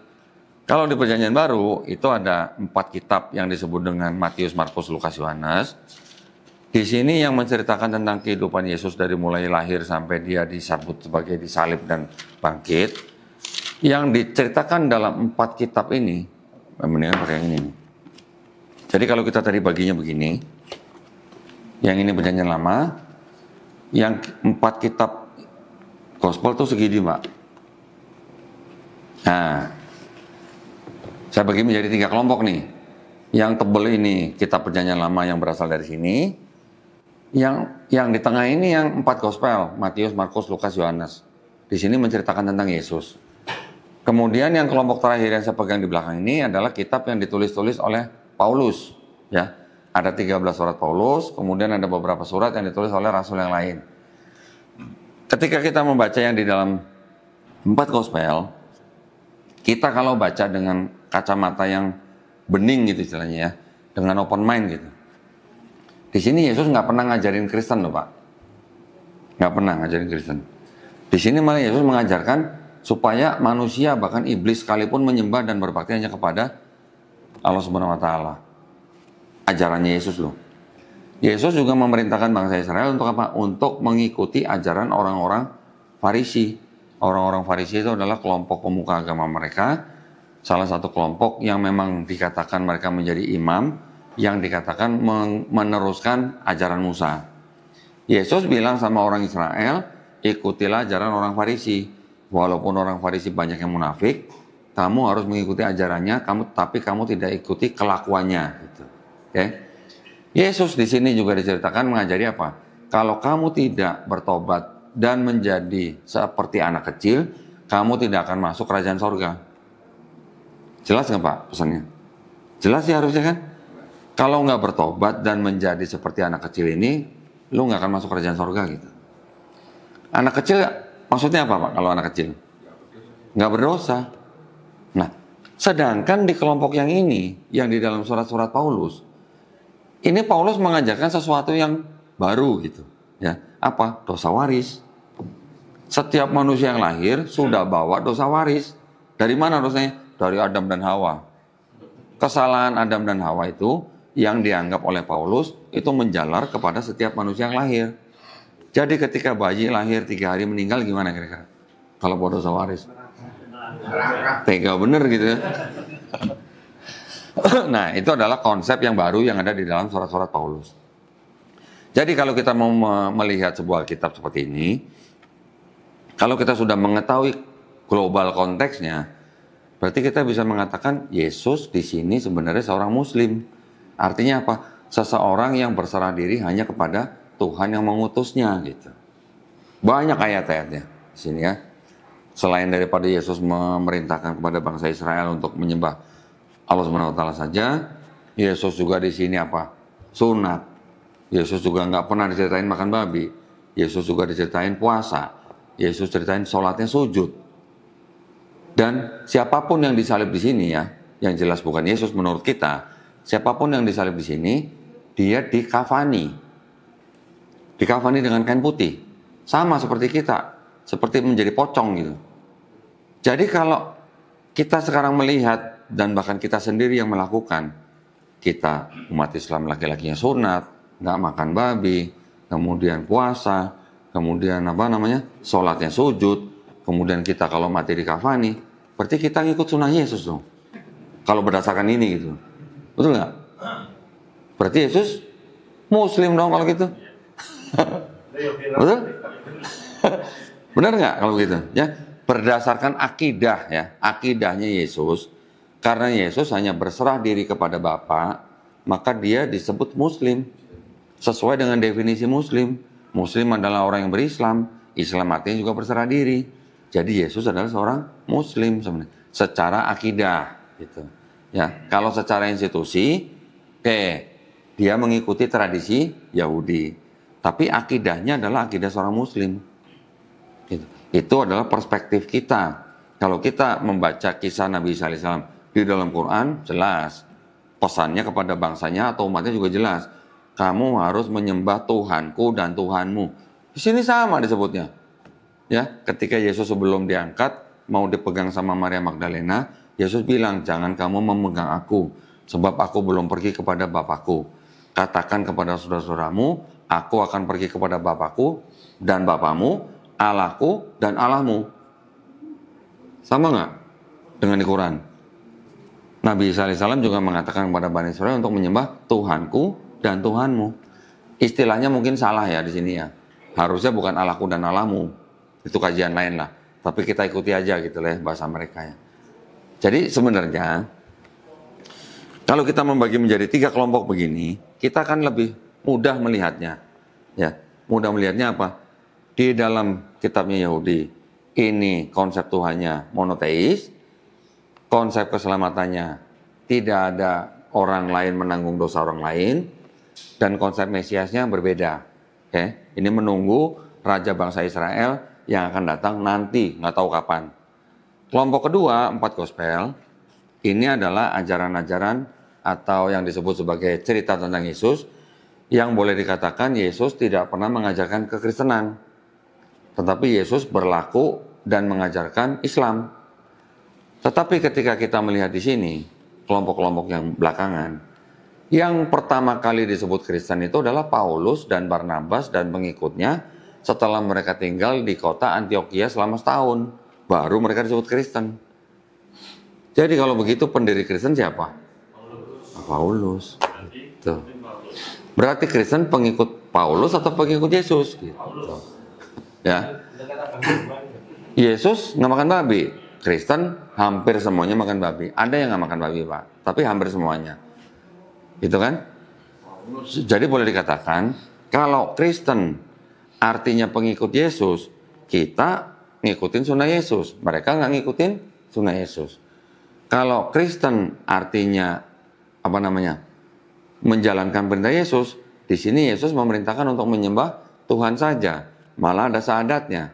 Kalau di Perjanjian Baru itu ada 4 kitab yang disebut dengan Matius, Markus, Lukas, Yohanes. Di sini yang menceritakan tentang kehidupan Yesus dari mulai lahir sampai dia disambut sebagai disalib dan bangkit. Yang diceritakan dalam 4 kitab ini, mendingan pakai yang ini. Jadi kalau kita tadi baginya begini, yang ini Perjanjian Lama, yang 4 kitab Gospel itu segini Mbak. Nah, saya bagi menjadi 3 kelompok nih. Yang tebel ini kitab Perjanjian Lama yang berasal dari sini. Yang di tengah ini yang 4 gospel, Matius, Markus, Lukas, Yohanes. Di sini menceritakan tentang Yesus. Kemudian yang kelompok terakhir yang saya pegang di belakang ini adalah kitab yang ditulis-tulis oleh Paulus. Ya, ada 13 surat Paulus, kemudian ada beberapa surat yang ditulis oleh rasul yang lain. Ketika kita membaca yang di dalam 4 gospel, kita kalau baca dengan kacamata yang bening gitu istilahnya ya, dengan open mind gitu. Di sini Yesus nggak pernah ngajarin Kristen loh Pak. Nggak pernah ngajarin Kristen. Di sini malah Yesus mengajarkan supaya manusia bahkan iblis sekalipun menyembah dan berbakti hanya kepada Allah Subhanahu Wa Taala. Ajarannya Yesus loh. Yesus juga memerintahkan bangsa Israel untuk apa? Untuk mengikuti ajaran orang-orang Farisi. Orang-orang Farisi itu adalah kelompok pemuka agama mereka. Salah satu kelompok yang memang dikatakan mereka menjadi imam, yang dikatakan meneruskan ajaran Musa. Yesus bilang sama orang Israel, ikutilah ajaran orang Farisi. Walaupun orang Farisi banyak yang munafik, kamu harus mengikuti ajarannya, tapi kamu tidak ikuti kelakuannya. Gitu. Okay? Yesus di sini juga diceritakan mengajari apa? Kalau kamu tidak bertobat dan menjadi seperti anak kecil, kamu tidak akan masuk kerajaan sorga. Jelas nggak Pak pesannya? Jelas ya harusnya kan? Kalau nggak bertobat dan menjadi seperti anak kecil ini, lu nggak akan masuk kerajaan sorga gitu. Anak kecil maksudnya apa Pak kalau anak kecil? Nggak berdosa. Nah, sedangkan di kelompok yang ini, yang di dalam surat-surat Paulus, ini Paulus mengajarkan sesuatu yang baru gitu. Ya, apa? Dosa waris. Setiap manusia yang lahir sudah bawa dosa waris. Dari mana dosanya? Dari Adam dan Hawa. Kesalahan Adam dan Hawa itu yang dianggap oleh Paulus itu menjalar kepada setiap manusia yang lahir. Jadi ketika bayi lahir 3 hari meninggal gimana kira-kira? Kalau bawa dosa waris. Tega bener gitu ya. Nah itu adalah konsep yang baru yang ada di dalam surat-surat Paulus. Jadi kalau kita mau melihat sebuah kitab seperti ini, kalau kita sudah mengetahui global konteksnya, berarti kita bisa mengatakan Yesus di sini sebenarnya seorang Muslim. Artinya apa? Seseorang yang berserah diri hanya kepada Tuhan yang mengutusnya gitu. Banyak ayat-ayatnya di sini ya. Selain daripada Yesus memerintahkan kepada bangsa Israel untuk menyembah Allah Subhanahu Wa Taala saja, Yesus juga di sini apa? Sunat. Yesus juga nggak pernah diceritain makan babi. Yesus juga diceritain puasa. Yesus ceritain sholatnya sujud. Dan siapapun yang disalib di sini ya, yang jelas bukan Yesus menurut kita. Siapapun yang disalib di sini, dia dikafani. Dikafani dengan kain putih. Sama seperti kita. Seperti menjadi pocong gitu. Jadi kalau kita sekarang melihat dan bahkan kita sendiri yang melakukan. Kita umat Islam laki-lakinya sunat, nggak makan babi, kemudian puasa, kemudian sholatnya sujud, kemudian kita kalau mati dikafani, berarti kita ngikut sunnah Yesus dong. Kalau berdasarkan ini gitu, betul nggak? Berarti Yesus Muslim dong kalau gitu. Betul? Benar nggak kalau gitu? Ya, berdasarkan akidah ya, akidahnya Yesus. Karena Yesus hanya berserah diri kepada Bapa, maka dia disebut Muslim. Sesuai dengan definisi Muslim. Muslim adalah orang yang berislam. Islam artinya juga berserah diri. Jadi Yesus adalah seorang Muslim sebenarnya. Secara akidah. Gitu. Ya, kalau secara institusi, dia mengikuti tradisi Yahudi. Tapi akidahnya adalah akidah seorang Muslim. Gitu. Itu adalah perspektif kita. Kalau kita membaca kisah Nabi Isa alaihissalam di dalam Quran, jelas pesannya kepada bangsanya atau umatnya juga jelas. Kamu harus menyembah Tuhanku dan Tuhanmu. Di sini sama disebutnya. Ya, ketika Yesus sebelum diangkat mau dipegang sama Maria Magdalena, Yesus bilang, jangan kamu memegang aku, sebab aku belum pergi kepada Bapakku. Katakan kepada saudara-saudaramu, aku akan pergi kepada Bapakku dan Bapamu, Allahku dan Allahmu. Sama nggak dengan di Quran? Nabi Isa alaihissalam juga mengatakan kepada Bani Israel untuk menyembah Tuhanku dan Tuhanmu. Istilahnya mungkin salah ya di sini ya. Harusnya bukan Allahku dan Allahmu. Itu kajian lain lah. Tapi kita ikuti aja gitu lah ya, bahasa mereka ya. Jadi sebenarnya kalau kita membagi menjadi 3 kelompok begini, kita akan lebih mudah melihatnya. Ya, mudah melihatnya apa? Di dalam kitabnya Yahudi, ini konsep Tuhannya monoteis. Konsep keselamatannya tidak ada orang lain menanggung dosa orang lain, dan konsep Mesiasnya berbeda. Oke, ini menunggu Raja bangsa Israel yang akan datang nanti, nggak tahu kapan. Kelompok kedua, 4 gospel, ini adalah ajaran-ajaran atau yang disebut sebagai cerita tentang Yesus, yang boleh dikatakan Yesus tidak pernah mengajarkan kekristenan, tetapi Yesus berlaku dan mengajarkan Islam. Tetapi ketika kita melihat di sini, kelompok-kelompok yang belakangan, yang pertama kali disebut Kristen itu adalah Paulus dan Barnabas dan pengikutnya setelah mereka tinggal di kota Antioquia selama setahun. Baru mereka disebut Kristen. Jadi kalau begitu pendiri Kristen siapa? Paulus. Gitu. Berarti Kristen pengikut Paulus atau pengikut Yesus? Gitu. Ya. Yesus nggak makan babi. Kristen hampir semuanya makan babi. Ada yang nggak makan babi, Pak, tapi hampir semuanya. Gitu kan? Jadi boleh dikatakan kalau Kristen artinya pengikut Yesus, kita ngikutin sunnah Yesus. Mereka nggak ngikutin sunnah Yesus. Kalau Kristen artinya menjalankan perintah Yesus, di sini Yesus memerintahkan untuk menyembah Tuhan saja. Malah ada syahadatnya.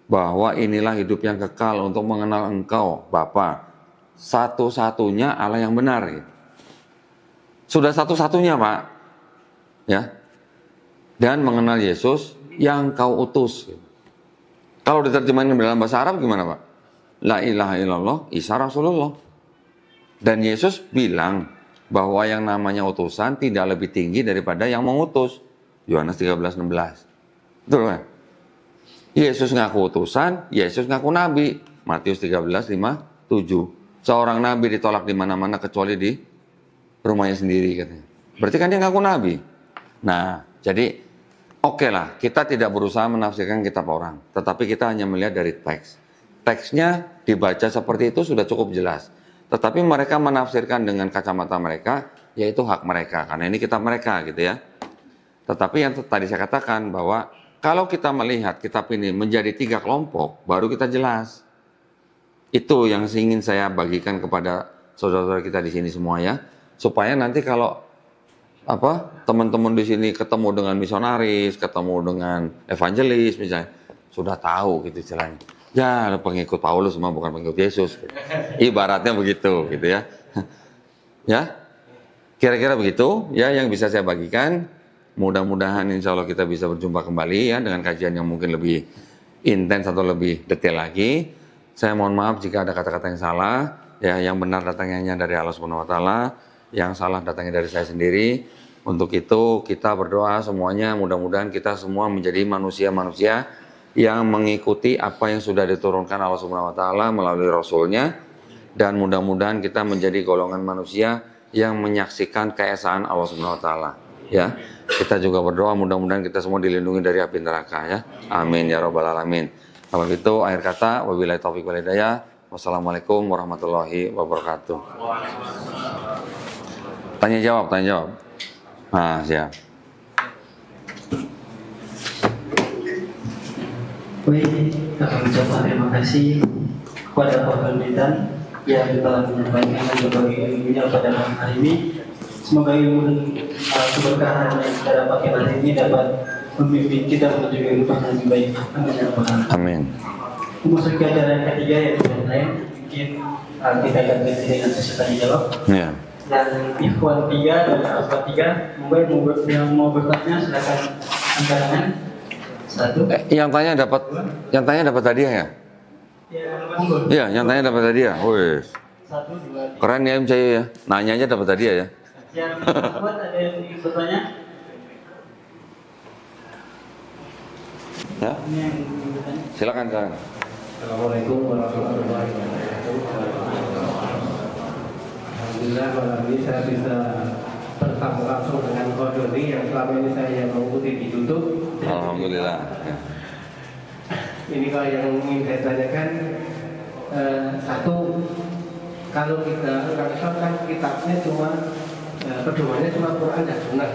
Bahwa inilah hidup yang kekal untuk mengenal Engkau, Bapa, satu-satunya Allah yang benar. Sudah satu-satunya, Pak. Ya. Dan mengenal Yesus yang Kau utus. Kalau diterjemahkan dalam bahasa Arab gimana, Pak? La ilaha illallah, Isa Rasulullah. Dan Yesus bilang bahwa yang namanya utusan tidak lebih tinggi daripada yang mengutus. Yohanes 13:16. Betul, Pak? Yesus ngaku utusan, Yesus ngaku nabi. Matius 13:5-7. Seorang nabi ditolak di mana-mana kecuali di rumahnya sendiri katanya. Berarti kan dia ngaku nabi. Nah, jadi oke lah, kita tidak berusaha menafsirkan kitab orang, tetapi kita hanya melihat dari teks. Teksnya dibaca seperti itu sudah cukup jelas. Tetapi mereka menafsirkan dengan kacamata mereka, yaitu hak mereka, karena ini kitab mereka gitu ya. Tetapi yang tadi saya katakan bahwa kalau kita melihat kitab ini menjadi 3 kelompok, baru kita jelas. Itu yang ingin saya bagikan kepada saudara-saudara kita di sini semua ya, supaya nanti kalau teman-teman di sini ketemu dengan misionaris, ketemu dengan evangelis misalnya, sudah tahu gitu istilahnya. Ya, pengikut Paulus semua bukan pengikut Yesus. Ibaratnya begitu gitu ya. Ya, kira-kira begitu ya yang bisa saya bagikan. Mudah-mudahan insya Allah kita bisa berjumpa kembali ya dengan kajian yang mungkin lebih intens atau lebih detail lagi. Saya mohon maaf jika ada kata-kata yang salah, ya, yang benar datangnya dari Allah Subhanahu wa taala, yang salah datangnya dari saya sendiri. Untuk itu kita berdoa semuanya, mudah-mudahan kita semua menjadi manusia-manusia yang mengikuti apa yang sudah diturunkan Allah Subhanahu wa taala melalui Rasulnya, dan mudah-mudahan kita menjadi golongan manusia yang menyaksikan keesaan Allah Subhanahu wa taala. Ya, kita juga berdoa mudah-mudahan kita semua dilindungi dari api neraka, ya. Amin ya rabbal alamin. Kalau gitu akhir kata, wabillahi taufiq wal hidayah. Wassalamualaikum warahmatullahi wabarakatuh. Tanya jawab. Nah, siap. Baik, kami ucapkan terima kasih kepada Pak Pendidikan yang telah menyampaikan dan berbagi ilmunya pada malam hari ini. Semoga ilmu dan keberkahan yang kita dapatkan hari ini dapat membimbing kita menuju kehidupan yang lebih baik. Amin ya rabbal alamin. Amin. Memasuki acara yang ketiga yaitu yang lain, mungkin kita akan ganti dengan sesi tanya jawab. Ya. Dan ikhwan 3 dan akhwat 3, monggo yang mau bertanya silakan angkat tangan. 1. Yang tanya dapat hadiah ya? Ya, monggo. Iya, yang tanya dapat hadiah. Wih. 1, 2, 3. Keren ya Im Cayu ya. Nanya aja dapat hadiah ya. Yang akhwat ada yang ingin bertanya? Ya. Ini yang ingin bertanya. Silakan. Assalamualaikum warahmatullahi wabarakatuh. Alhamdulillah malam ini saya bisa bertemu langsung dengan Ko Doni yang selama ini saya mengikuti di YouTube. Alhamdulillah. Ya. Ini kalau yang ingin saya tanyakan, satu, kalau kita kan kitabnya cuma pedomannya cuma Quran dan Sunnah.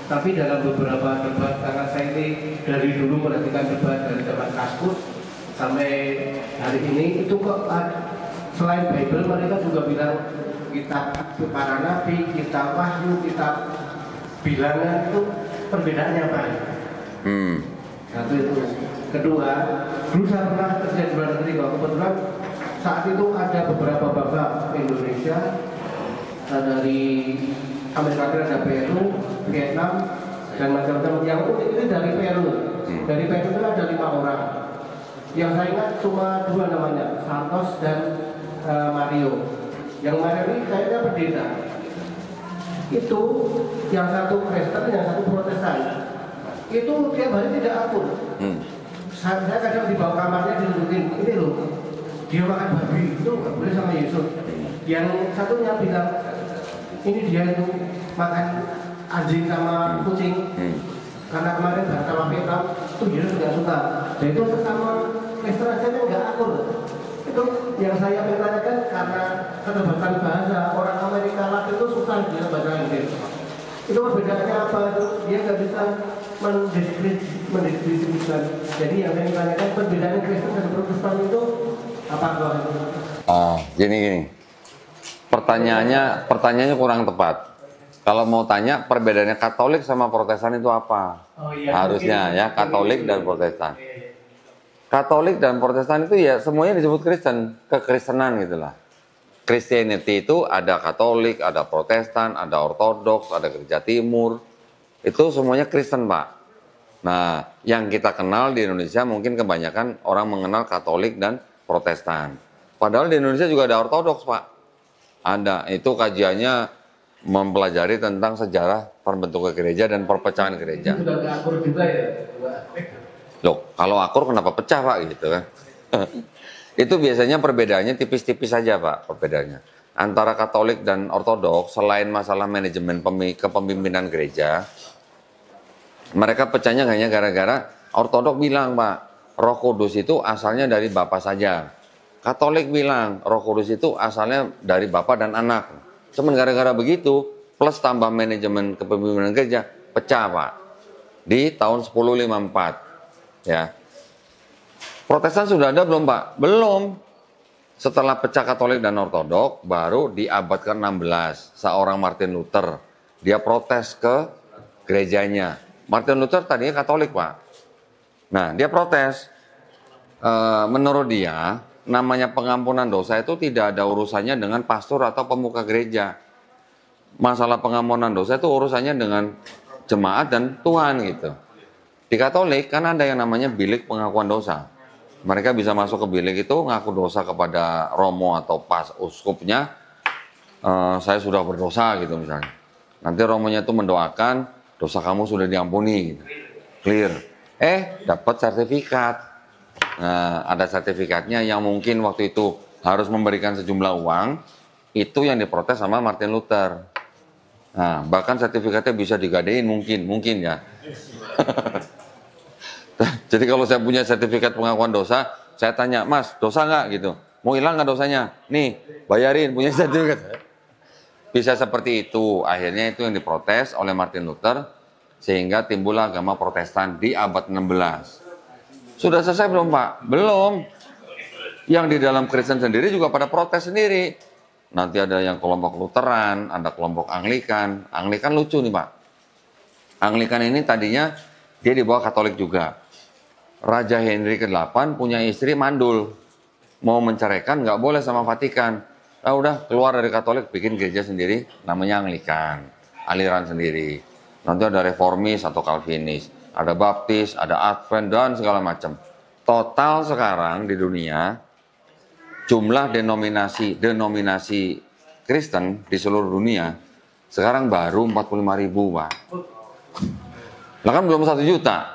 Tapi dalam beberapa debat, karena saya ini dari dulu perhatikan debat dari zaman Kaskus sampai hari ini, itu kok selain Bible mereka juga bilang kitab para nabi, kitab wahyu, kitab bilangan, itu perbedaannya apa? Satu itu. Kedua, dulu saya pernah kerja di luar negeri, kebetulan saat itu ada beberapa bapak Indonesia dari Amerika Latin, ada Peru, Vietnam, dan macam-macam. Yang unik ini dari Peru. Dari Peru itu ada 5 orang. Yang saya ingat cuma 2 namanya, Santos dan Mario. Yang Mario ini kayaknya pendeta. Itu yang satu Kristen, yang satu Protestan. Itu tiap hari tidak akur. Saya kadang di bawah kamarnya ditunjukin, ini loh, dia makan babi, itu nggak boleh sama Yesus. Yang satunya bilang, ini dia itu makan anjing sama kucing. Karena kemarin sama Vietnam, itu Yesus nggak suka. Dan itu sesama Kristen aja nggak akur. Itu yang saya bertanyakan karena keterbatasan bahasa orang Amerika Latin itu susah dia bahasa Inggris. Itu perbedaannya apa? Dia nggak bisa mendeskripsikan. Jadi yang saya tanyakan perbedaan Kristen dan Protestan itu apa? Gini. Pertanyaannya kurang tepat. Kalau mau tanya perbedaannya Katolik sama Protestan itu apa? Harusnya ya Katolik dan Protestan. Katolik dan Protestan itu ya semuanya disebut Kristen, kekristenan gitulah. Christianity itu ada Katolik, ada Protestan, ada Ortodoks, ada Gereja Timur. Itu semuanya Kristen, Pak. Nah, yang kita kenal di Indonesia mungkin kebanyakan orang mengenal Katolik dan Protestan. Padahal di Indonesia juga ada Ortodoks, Pak. Ada, itu kajiannya mempelajari tentang sejarah perbentukan gereja dan perpecahan gereja. Itu sudah akur juga ya? Loh, kalau akur kenapa pecah, Pak? Gitu kan. Itu biasanya perbedaannya tipis-tipis saja, Pak, perbedaannya. Antara Katolik dan Ortodoks, selain masalah manajemen kepemimpinan gereja, mereka pecahnya hanya gara-gara Ortodoks bilang, Pak, Roh Kudus itu asalnya dari Bapa saja. Katolik bilang Roh Kudus itu asalnya dari Bapa dan Anak. Cuman gara-gara begitu, plus tambah manajemen kepemimpinan gereja, pecah, Pak. Di tahun 1054, ya. Protestan sudah ada belum, Pak? Belum. Setelah pecah Katolik dan Ortodoks, baru di abad ke-16, seorang Martin Luther, dia protes ke gerejanya. Martin Luther tadinya Katolik, Pak. Nah, dia protes. Menurut dia, namanya pengampunan dosa itu tidak ada urusannya dengan pastor atau pemuka gereja. Masalah pengampunan dosa itu urusannya dengan jemaat dan Tuhan gitu. Di Katolik kan ada yang namanya bilik pengakuan dosa. Mereka bisa masuk ke bilik itu ngaku dosa kepada romo atau pas uskupnya, saya sudah berdosa gitu misalnya. Nanti romonya itu mendoakan dosa kamu sudah diampuni, gitu. Clear. Dapat sertifikat. Nah, ada sertifikatnya yang mungkin waktu itu harus memberikan sejumlah uang, itu yang diprotes sama Martin Luther. Nah, bahkan sertifikatnya bisa digadein mungkin ya. Jadi kalau saya punya sertifikat pengakuan dosa, saya tanya, Mas, dosa nggak gitu? Mau hilang nggak dosanya? Nih, bayarin, punya sertifikat. Bisa seperti itu. Akhirnya itu yang diprotes oleh Martin Luther, sehingga timbullah agama Protestan di abad 16. Sudah selesai belum, Pak? Belum. Yang di dalam Kristen sendiri juga pada protes sendiri. Nanti ada yang kelompok Lutheran, ada kelompok Anglikan. Anglikan lucu nih, Pak. Anglikan ini tadinya dia di bawah Katolik juga. Raja Henry ke-8 punya istri mandul. Mau menceraikan nggak boleh sama Vatikan. Udah keluar dari Katolik, bikin gereja sendiri, namanya Anglikan. Aliran sendiri. Nanti ada Reformis atau Calvinis. Ada Baptis, ada Advent, dan segala macam. Total sekarang di dunia, jumlah denominasi Kristen di seluruh dunia, sekarang baru 45.000, Pak. Lah kan belum 1 juta.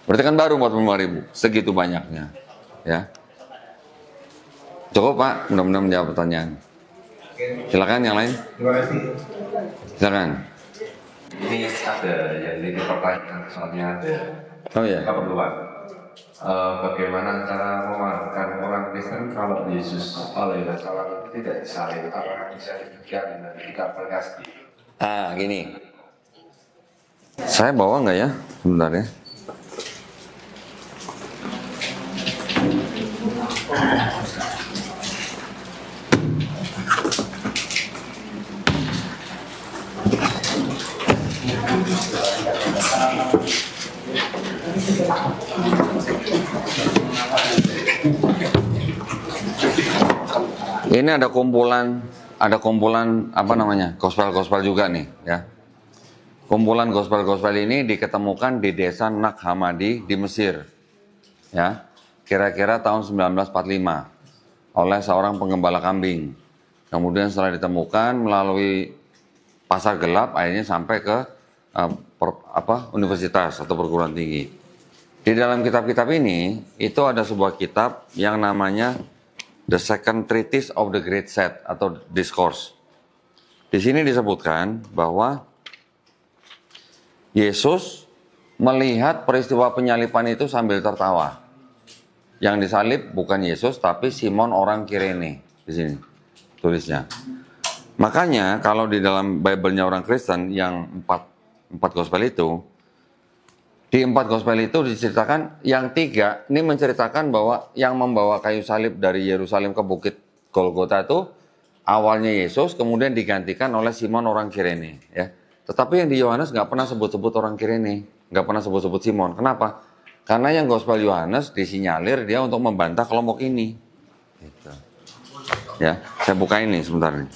Berarti kan baru 45.000, segitu banyaknya, ya. Cukup, Pak, mudah-mudahan menjawab pertanyaan. Silakan yang lain. Terima kasih. Silakan. Ini ada yang ini pertanyaan soalnya ada. Oh ya. Apa perlu, Pak? Bagaimana cara memaafkan orang Kristen kalau Yesus alaihissalam tidak disalib? Apakah bisa demikian dan tidak berkasih? Gini. Saya bawa nggak ya? Sebentar ya. Ini ada kumpulan apa namanya, gospel juga nih, ya. Kumpulan gospel ini diketemukan di desa Nag Hammadi di Mesir, ya. Kira-kira tahun 1945 oleh seorang penggembala kambing. Kemudian setelah ditemukan melalui pasar gelap, akhirnya sampai ke universitas atau perguruan tinggi. Di dalam kitab-kitab ini itu ada sebuah kitab yang namanya The Second Treatise of the Great Set atau Discourse. Di sini disebutkan bahwa Yesus melihat peristiwa penyaliban itu sambil tertawa. Yang disalib bukan Yesus tapi Simon orang Kirene. Di sini tulisnya. Makanya kalau di dalam Bible-nya orang Kristen yang empat gospel itu, di 4 gospel itu diceritakan, yang 3 ini menceritakan bahwa yang membawa kayu salib dari Yerusalem ke Bukit Golgota itu awalnya Yesus, kemudian digantikan oleh Simon orang Kirene. Ya. Tetapi yang di Yohanes nggak pernah sebut-sebut orang Kirene, nggak pernah sebut-sebut Simon. Kenapa? Karena yang gospel Yohanes disinyalir dia untuk membantah kelompok ini. Gitu. Ya, saya buka ini sebentar nih.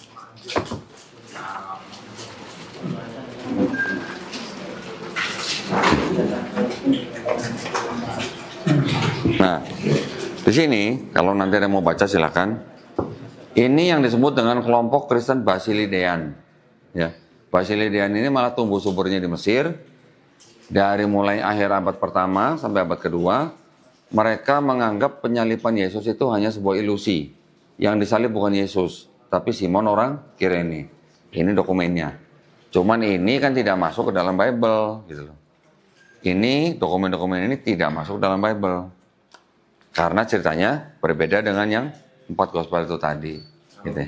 Nah, di sini kalau nanti ada mau baca silakan. Ini yang disebut dengan kelompok Kristen Basilidean. Ya, Basilidean ini malah tumbuh suburnya di Mesir. Dari mulai akhir abad pertama sampai abad kedua, mereka menganggap penyaliban Yesus itu hanya sebuah ilusi. Yang disalib bukan Yesus, tapi Simon orang Kirene. Ini dokumennya. Cuman ini kan tidak masuk ke dalam Bible, gitu loh. Ini dokumen-dokumen ini tidak masuk dalam Bible. Karena ceritanya berbeda dengan yang 4 gospel itu tadi. Gitu.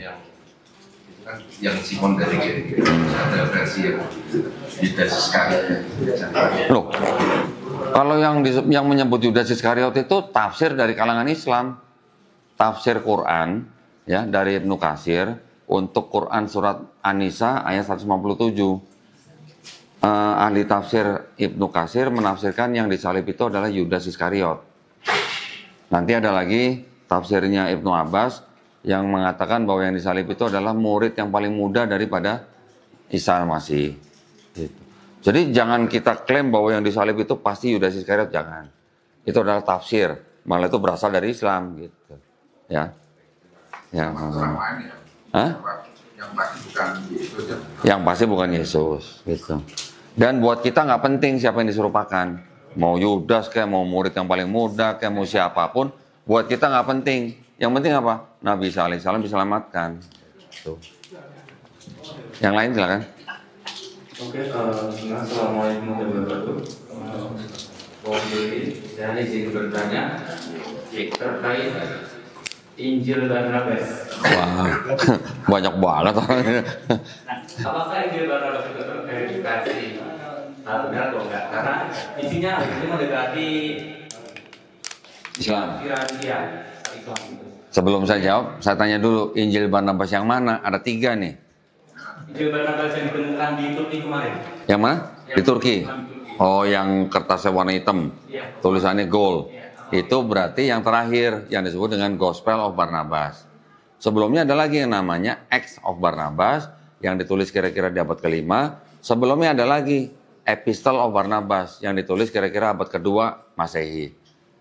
Yang Simon dari Kirene ada versi yang Yudas Iskariot. Loh, kalau yang menyebut Yudas Iskariot itu tafsir dari kalangan Islam, tafsir Quran ya dari Ibnu Katsir untuk Quran surat An-Nisa ayat 157. Ahli tafsir Ibnu Katsir menafsirkan yang disalib itu adalah Yudas Iskariot. Nanti ada lagi tafsirnya Ibnu Abbas yang mengatakan bahwa yang disalib itu adalah murid yang paling muda daripada Isa Al-Masih. Gitu. Jadi jangan kita klaim bahwa yang disalib itu pasti Yudas Iskariot, jangan. Itu adalah tafsir. malah itu berasal dari Islam gitu. Ya. Ya. Orang lain ya. Hah? Yang pasti bukan Yesus ya. Yang pasti bukan Yesus gitu. Dan buat kita nggak penting siapa yang diserupakan. Mau Yudas kayak mau murid yang paling muda kayak mau siapapun, buat kita nggak penting. Yang penting apa? Nabi Isa alaihissalam diselamatkan. Tuh. Yang lain silakan. Oke, assalamualaikum warahmatullahi wabarakatuh. Saya izin bertanya terkait Injil Barnabas. Wah, banyak banget orangnya. Apakah Injil Barnabas itu terverifikasi benar atau enggak? Karena isinya mendekati Islam. pikiran dia Islam itu. Sebelum saya jawab, saya tanya dulu, Injil Barnabas yang mana? Ada 3 nih. Injil Barnabas yang ditemukan di Turki kemarin. Yang mana? Di Turki. Oh, yang kertasnya warna hitam. Iya. Tulisannya gold. Itu berarti yang terakhir yang disebut dengan Gospel of Barnabas. Sebelumnya ada lagi yang namanya Acts of Barnabas yang ditulis kira-kira di abad ke-5. Sebelumnya ada lagi Epistle of Barnabas yang ditulis kira-kira abad ke-2 Masehi.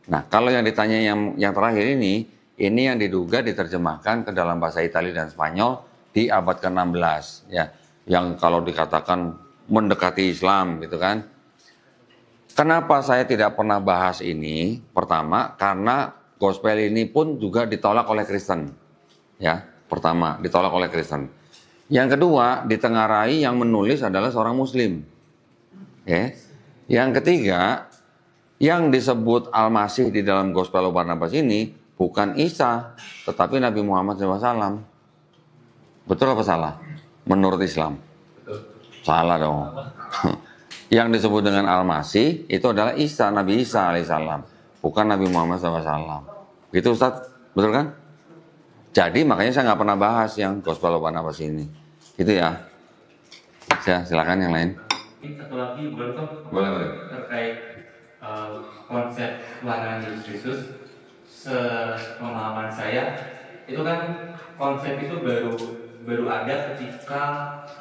Nah, kalau yang ditanya yang terakhir ini yang diduga diterjemahkan ke dalam bahasa Italia dan Spanyol di abad ke-16 ya. Yang kalau dikatakan mendekati Islam gitu kan. Kenapa saya tidak pernah bahas ini? Pertama, karena gospel ini pun juga ditolak oleh Kristen. Ya, pertama, ditolak oleh Kristen. Yang kedua, ditengarai yang menulis adalah seorang Muslim. Ya. Yang ketiga, yang disebut Al-Masih di dalam Gospel of Barnabas ini bukan Isa, tetapi Nabi Muhammad SAW. Betul apa salah? Menurut Islam? Salah dong. Yang disebut dengan Al-Masih itu adalah Isa, Nabi Isa alaihissalam, bukan Nabi Muhammad SAW. Gitu Ustaz, betul kan? Jadi makanya saya nggak pernah bahas yang Gospel of Barnabas ini. Gitu ya. Silakan yang lain. Satu lagi Boleh. terkait konsep Tuhan Yesus Kristus. Sepemahaman saya itu kan konsep itu baru ada ketika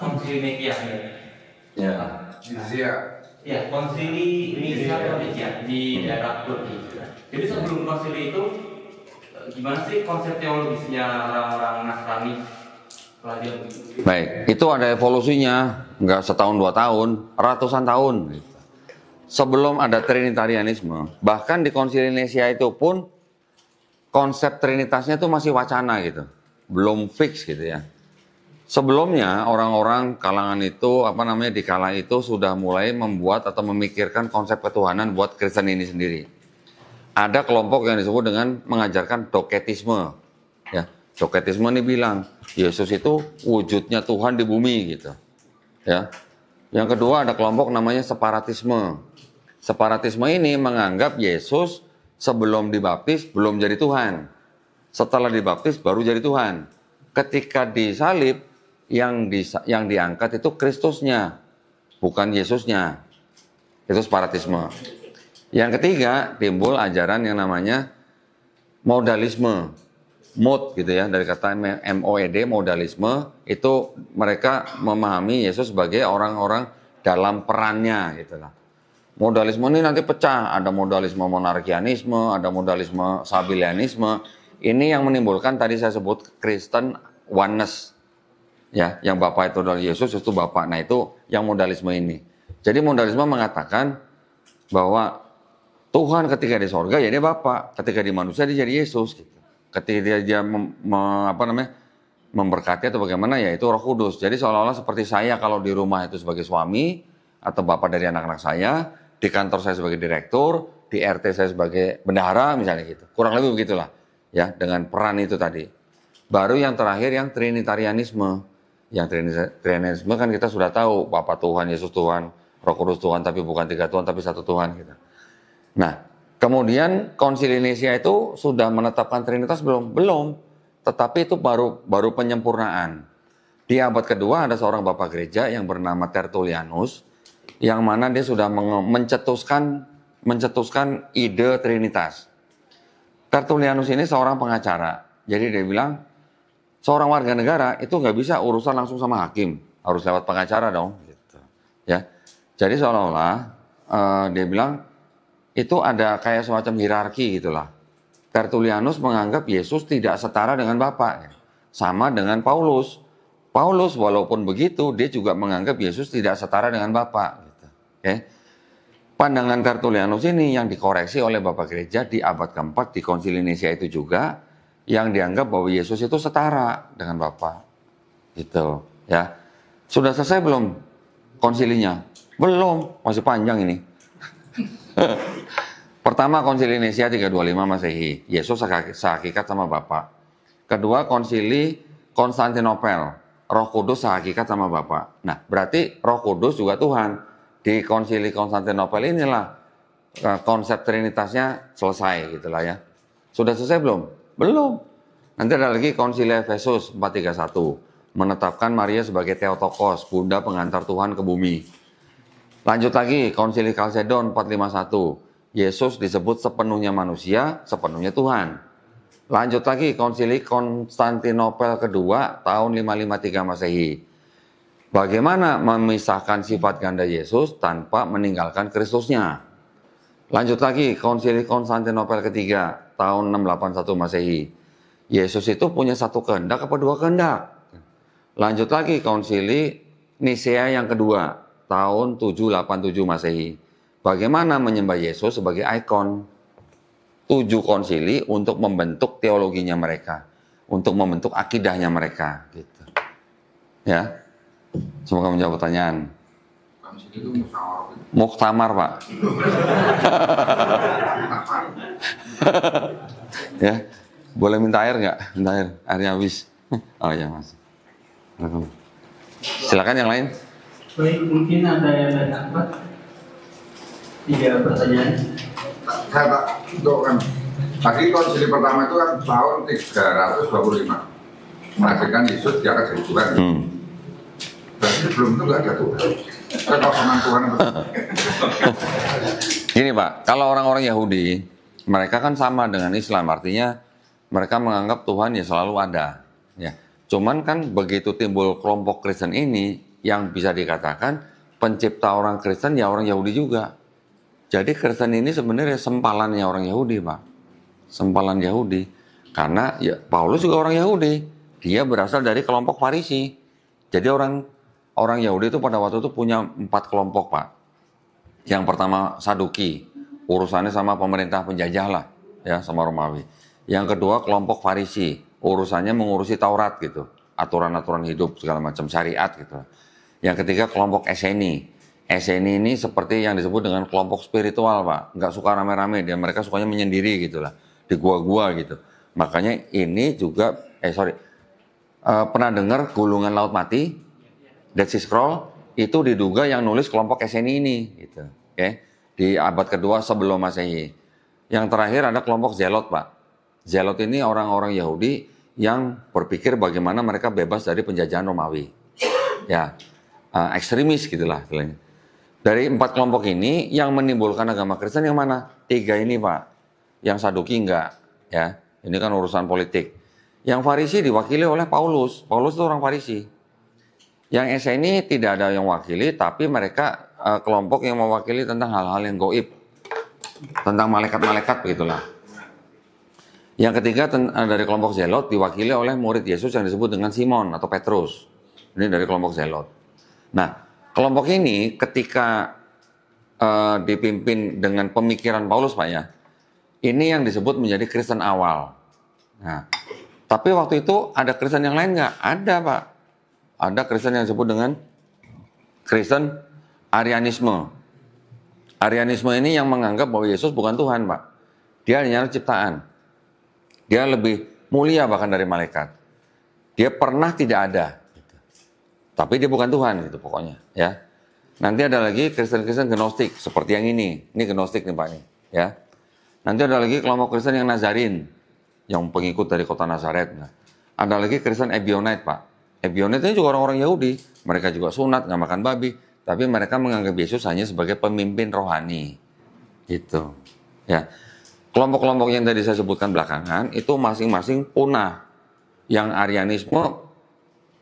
Konsili Nikea Ya. ya konsili Nikea di daerah Turki. Jadi sebelum konsili itu gimana sih konsep teologisnya orang-orang Nasrani? Baik, itu ada evolusinya, nggak setahun 2 tahun, ratusan tahun. Sebelum ada Trinitarianisme, bahkan di Konsili Nikea itu pun konsep Trinitasnya itu masih wacana gitu, belum fix gitu ya. Sebelumnya orang-orang kalangan itu di kala itu sudah mulai membuat atau memikirkan konsep ketuhanan buat Kristen ini sendiri. Ada kelompok yang disebut dengan mengajarkan doketisme. Ya, doketisme ini bilang Yesus itu wujudnya Tuhan di bumi gitu. Ya. Yang kedua ada kelompok namanya separatisme. Separatisme ini menganggap Yesus sebelum dibaptis belum jadi Tuhan. Setelah dibaptis baru jadi Tuhan. Ketika disalib yang diangkat itu Kristusnya, bukan Yesusnya. Itu separatisme. Yang ketiga, timbul ajaran yang namanya modalisme. Mod gitu ya, dari kata MOED, modalisme, itu mereka memahami Yesus sebagai orang-orang dalam perannya gitu lah. Modalisme ini nanti pecah, ada modalisme monarkianisme, ada modalisme sabilianisme. Ini yang menimbulkan tadi saya sebut Kristen oneness. Ya, yang Bapa itu adalah Yesus, itu Bapa. Nah, itu yang modalisme ini. Jadi modalisme mengatakan bahwa Tuhan ketika di sorga ya dia Bapa, ketika di manusia dia jadi Yesus gitu. Ketika dia memberkati atau bagaimana ya itu Roh Kudus. Jadi seolah-olah seperti saya kalau di rumah itu sebagai suami atau bapak dari anak-anak saya, di kantor saya sebagai direktur, di RT saya sebagai bendahara misalnya gitu. Kurang lebih begitulah ya dengan peran itu tadi. Baru yang terakhir yang Trinitarianisme. Yang Trinitarianisme kan kita sudah tahu Bapa Tuhan, Yesus Tuhan, Roh Kudus Tuhan, tapi bukan 3 Tuhan tapi 1 Tuhan gitu. Nah, kemudian Konsili Nikea itu sudah menetapkan Trinitas belum? Belum. Tetapi itu baru penyempurnaan. Di abad kedua ada seorang bapak gereja yang bernama Tertullianus, yang mana dia sudah mencetuskan ide Trinitas. Tertullianus ini seorang pengacara. Jadi dia bilang, seorang warga negara itu nggak bisa urusan langsung sama hakim, harus lewat pengacara dong. Gitu. Ya, jadi seolah-olah dia bilang itu ada kayak semacam hierarki gitulah. Tertullianus menganggap Yesus tidak setara dengan Bapa. Sama dengan Paulus. Paulus walaupun begitu, dia juga menganggap Yesus tidak setara dengan Bapa. Gitu. Oke. Pandangan Tertullianus ini yang dikoreksi oleh Bapak Gereja di abad keempat di Konsili Nicea itu juga, yang dianggap bahwa Yesus itu setara dengan Bapa. Gitu. Ya. Sudah selesai belum konsilinya? Belum, masih panjang ini. Pertama, Konsili Nicea 325 Masehi, Yesus sehakikat sama Bapa. Kedua, Konsili Konstantinopel, Roh Kudus sehakikat sama Bapa. Nah, berarti Roh Kudus juga Tuhan. Di Konsili Konstantinopel inilah konsep Trinitasnya selesai gitulah ya. Sudah selesai belum? Belum. Nanti ada lagi Konsili Efesus 431, menetapkan Maria sebagai Theotokos, bunda pengantar Tuhan ke bumi. Lanjut lagi, Konsili Kalsedon 451, Yesus disebut sepenuhnya manusia, sepenuhnya Tuhan. Lanjut lagi, Konsili Konstantinopel kedua tahun 553 Masehi. Bagaimana memisahkan sifat ganda Yesus tanpa meninggalkan Kristusnya? Lanjut lagi, Konsili Konstantinopel ketiga tahun 681 Masehi. Yesus itu punya satu kehendak apa dua kehendak? Lanjut lagi, Konsili Nicea yang kedua tahun 787 Masehi. Bagaimana menyembah Yesus sebagai ikon? 7 konsili untuk membentuk teologinya mereka, untuk membentuk akidahnya mereka, gitu. Ya, semoga menjawab pertanyaan. Konsili itu musyawarah. Muktamar, Pak. Ya, boleh minta air nggak? Minta air, airnya habis. Oh ya mas. Silakan yang lain. Baik, mungkin ada yang lain Pak? 3 pertanyaan. Saya Pak, untuk kan tadi konsili pertama itu kan tahun 325 menghasilkan Yesus di atas jadi Tuhan. Berarti sebelum itu nggak ada Tuhan. Kekosongan Tuhan. Gini Pak, kalau orang-orang Yahudi, mereka kan sama dengan Islam, artinya mereka menganggap Tuhan ya selalu ada. Ya, cuman kan begitu timbul kelompok Kristen ini, yang bisa dikatakan pencipta orang Kristen ya orang Yahudi juga. Jadi Kristen ini sebenarnya sempalannya orang Yahudi, Pak. Sempalan Yahudi. Karena ya Paulus juga orang Yahudi. Dia berasal dari kelompok Farisi. Jadi orang Yahudi itu pada waktu itu punya 4 kelompok, Pak. Yang pertama Saduki, urusannya sama pemerintah penjajah lah, ya, sama Romawi. Yang kedua kelompok Farisi, urusannya mengurusi Taurat gitu, aturan-aturan hidup segala macam syariat gitu. Yang ketiga kelompok Eseni. Eseni ini seperti yang disebut dengan kelompok spiritual, Pak. Nggak suka rame-rame, mereka sukanya menyendiri gitu lah, di gua-gua gitu. Makanya ini juga, pernah dengar Gulungan Laut Mati, Dead Sea Scroll, itu diduga yang nulis kelompok Eseni ini, gitu. Oke, di abad kedua sebelum Masehi. Yang terakhir ada kelompok Zelot, Pak. Zelot ini orang-orang Yahudi yang berpikir bagaimana mereka bebas dari penjajahan Romawi. Ya, ekstremis gitulah istilahnya. Dari 4 kelompok ini yang menimbulkan agama Kristen yang mana? 3 ini, Pak. Yang Saduki enggak, ya. Ini kan urusan politik. Yang Farisi diwakili oleh Paulus. Paulus itu orang Farisi. Yang Eseni tidak ada yang wakili, tapi mereka kelompok yang mewakili tentang hal-hal yang gaib. Tentang malaikat-malaikat begitulah. Yang ketiga dari kelompok Zelot diwakili oleh murid Yesus yang disebut dengan Simon atau Petrus. Ini dari kelompok Zelot. Nah, kelompok ini ketika dipimpin dengan pemikiran Paulus, Pak, ya, ini yang disebut menjadi Kristen awal. Nah, tapi waktu itu ada Kristen yang lain nggak? Ada, Pak. Ada Kristen yang disebut dengan Kristen Arianisme. Arianisme ini yang menganggap bahwa Yesus bukan Tuhan, Pak. Dia hanya ciptaan. Dia lebih mulia bahkan dari malaikat. Dia pernah tidak ada. Tapi dia bukan Tuhan gitu pokoknya, ya. Nanti ada lagi Kristen-Kristen Gnostik seperti yang ini. Ini Gnostik nih, Pak, nih, ya. Nanti ada lagi kelompok Kristen yang Nazarin, yang pengikut dari kota Nazaret. Nah, ada lagi Kristen Ebionite, Pak. Ebionite ini juga orang-orang Yahudi. Mereka juga sunat, nggak makan babi, tapi mereka menganggap Yesus hanya sebagai pemimpin rohani. Gitu. Ya. Kelompok-kelompok yang tadi saya sebutkan belakangan itu masing-masing punah. Yang Arianisme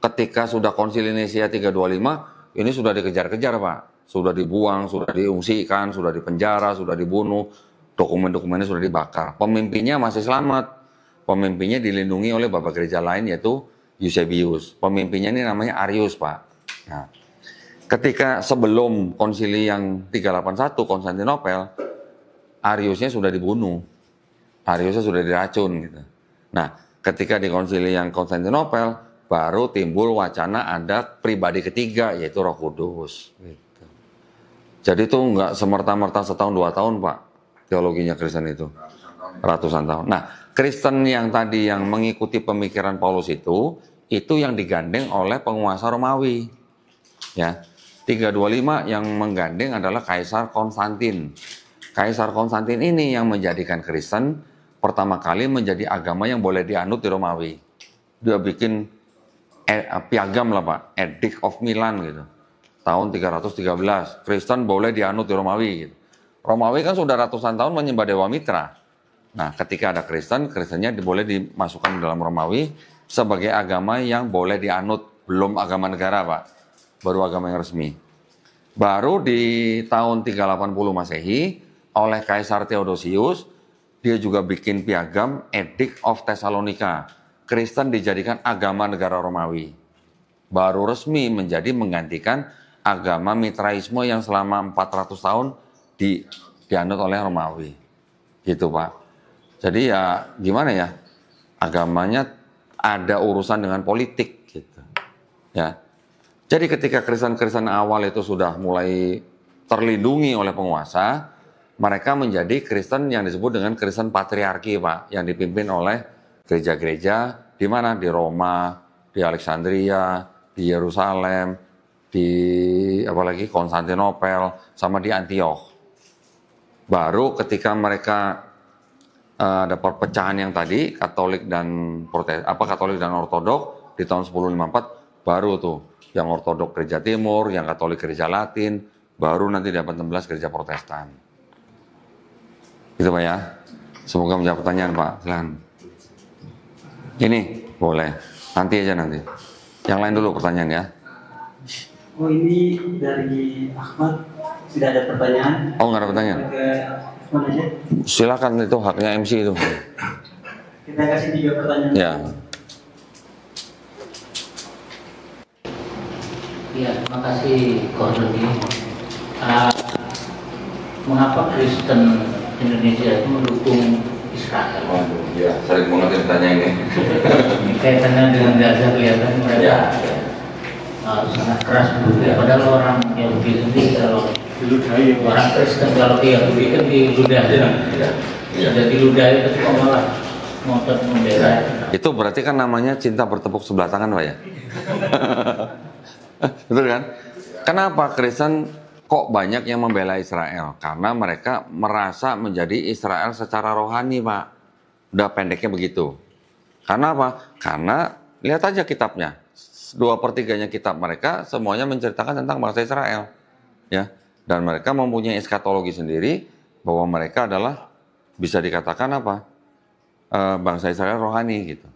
ketika sudah Konsili Nicea 325, ini sudah dikejar-kejar, Pak. Sudah dibuang, sudah diungsikan, sudah dipenjara, sudah dibunuh. dokumen-dokumennya sudah dibakar. Pemimpinnya masih selamat. Pemimpinnya dilindungi oleh bapak gereja lain yaitu Eusebius. Pemimpinnya ini namanya Arius, Pak. Nah, ketika sebelum konsili yang 381 Konstantinopel, Ariusnya sudah dibunuh. Ariusnya sudah diracun gitu. Nah, ketika di konsili yang Konstantinopel, baru timbul wacana ada pribadi ketiga yaitu Roh Kudus. Gitu. Jadi itu nggak semerta-merta setahun 2 tahun, Pak, teologinya Kristen itu. Ratusan tahun. Nah, Kristen yang tadi yang mengikuti pemikiran Paulus itu yang digandeng oleh penguasa Romawi. Ya. 325 yang menggandeng adalah Kaisar Konstantin. Kaisar Konstantin ini yang menjadikan Kristen pertama kali menjadi agama yang boleh dianut di Romawi. Dia bikin piagam lah, Pak, Edict of Milan gitu. Tahun 313, Kristen boleh dianut di Romawi gitu. Romawi kan sudah ratusan tahun menyembah Dewa Mitra. Nah, ketika ada Kristennya boleh dimasukkan dalam Romawi sebagai agama yang boleh dianut, belum agama negara, Pak. Baru agama yang resmi. Baru di tahun 380 Masehi, oleh Kaisar Theodosius, dia juga bikin piagam Edict of Thessalonica. Kristen dijadikan agama negara Romawi. Baru resmi menggantikan agama Mitraisme yang selama 400 tahun dianut oleh Romawi. Gitu, Pak. Jadi ya gimana ya, agamanya ada urusan dengan politik gitu. Ya. Jadi ketika Kristen-Kristen awal itu sudah mulai terlindungi oleh penguasa, mereka menjadi Kristen yang disebut dengan Kristen patriarki, Pak, yang dipimpin oleh gereja-gereja di mana? Di Roma, di Alexandria, di Yerusalem, di apalagi Konstantinopel, sama di Antioch. Baru ketika mereka ada perpecahan yang tadi Katolik dan Ortodok di tahun 1054, baru tuh yang Ortodok gereja Timur, yang Katolik gereja Latin, baru nanti dapat 16 gereja Protestan. Gitu, Pak ya. Semoga menjawab pertanyaan, Pak. Silahkan. Ini boleh. Nanti aja nanti. Yang lain dulu pertanyaan ya. Oh, ini dari Ahmad. Tidak ada pertanyaan. Oh, nggak ada pertanyaan. Silakan, itu haknya MC itu. Kita kasih 3 pertanyaan. Ya. Ya, terima kasih Gordoni. Mengapa Kristen Indonesia itu mendukung Israel? Waduh, ya, sering banget ditanya ini. Kaitannya dengan Gaza kelihatan mereka sangat keras berbeda. Padahal orang Yahudi sendiri kalau orang Kristen kalau Yahudi kan diludahi. Sudah diludahi itu malah ngotot membela. Itu berarti kan namanya cinta bertepuk sebelah tangan, Pak ya? Betul kan? Kenapa Kristen kok banyak yang membela Israel? Karena mereka merasa menjadi Israel secara rohani, Pak. Udah pendeknya begitu. Karena apa? Karena lihat aja kitabnya. 2/3 kitab mereka semuanya menceritakan tentang bangsa Israel. Ya. Dan mereka mempunyai eskatologi sendiri bahwa mereka adalah bisa dikatakan apa? Bangsa Israel rohani gitu.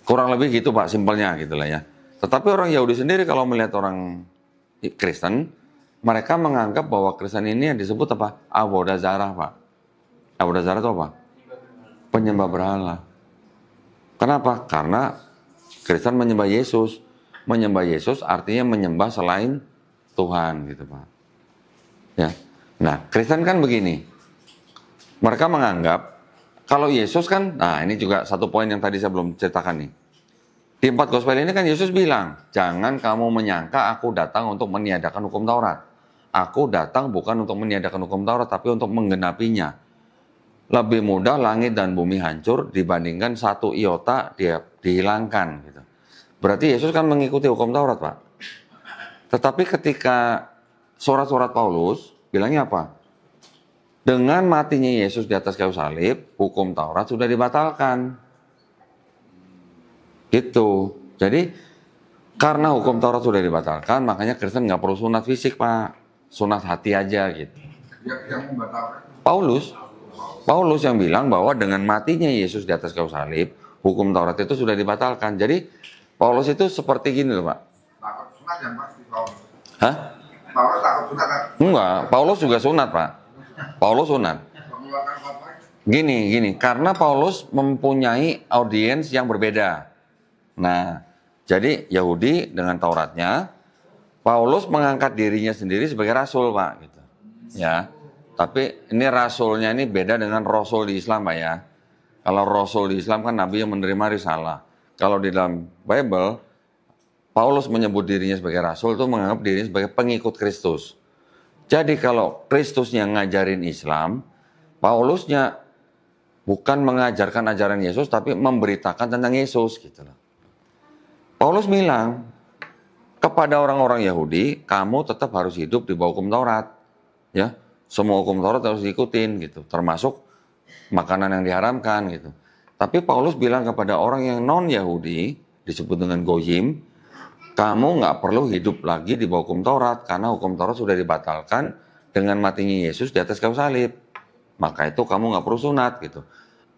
Kurang lebih gitu, Pak, simpelnya gitu lah ya. Tetapi orang Yahudi sendiri kalau melihat orang Kristen, mereka menganggap bahwa Kristen ini yang disebut apa? Avodah Zarah, Pak. Avodah Zarah itu apa? Penyembah berhala. Kenapa? Karena Kristen menyembah Yesus. Menyembah Yesus artinya menyembah selain Tuhan gitu, Pak. Ya. Nah, Kristen kan begini. Mereka menganggap kalau Yesus kan, nah ini juga satu poin yang tadi saya belum ceritakan nih. Di 4 Gospel ini kan Yesus bilang, jangan kamu menyangka aku datang untuk meniadakan hukum Taurat. Aku datang bukan untuk meniadakan hukum Taurat, tapi untuk menggenapinya. Lebih mudah langit dan bumi hancur dibandingkan 1 iota dia dihilangkan. Gitu. Berarti Yesus kan mengikuti hukum Taurat, Pak. Tetapi ketika surat-surat Paulus bilangnya apa? Dengan matinya Yesus di atas kayu salib, hukum Taurat sudah dibatalkan. Gitu. Jadi karena hukum Taurat sudah dibatalkan, makanya Kristen nggak perlu sunat fisik, Pak. Sunat hati aja gitu. Yang membatalkan? Paulus yang bilang bahwa dengan matinya Yesus di atas kayu salib, hukum Taurat itu sudah dibatalkan. Jadi Paulus itu seperti gini loh, Pak. Takut sunat yang pasti Paulus. Hah? Paulus takut sunat kan? Enggak, Paulus juga sunat, Pak. Paulus sunat. Gini, karena Paulus mempunyai audiens yang berbeda. Nah, jadi Yahudi dengan Tauratnya, Paulus mengangkat dirinya sendiri sebagai rasul, Pak. Gitu. Ya, tapi ini rasulnya ini beda dengan rasul di Islam, Pak ya. Kalau rasul di Islam kan nabi yang menerima risalah. Kalau di dalam Bible, Paulus menyebut dirinya sebagai rasul itu menganggap dirinya sebagai pengikut Kristus. Jadi kalau Kristusnya ngajarin Islam, Paulusnya bukan mengajarkan ajaran Yesus, tapi memberitakan tentang Yesus gitu loh. Paulus bilang kepada orang-orang Yahudi, kamu tetap harus hidup di bawah hukum Taurat, ya. Semua hukum Taurat harus diikutin gitu, termasuk makanan yang diharamkan gitu. Tapi Paulus bilang kepada orang yang non Yahudi, disebut dengan Goyim, kamu nggak perlu hidup lagi di bawah hukum Taurat, karena hukum Taurat sudah dibatalkan dengan matinya Yesus di atas kayu salib. Maka itu kamu nggak perlu sunat gitu.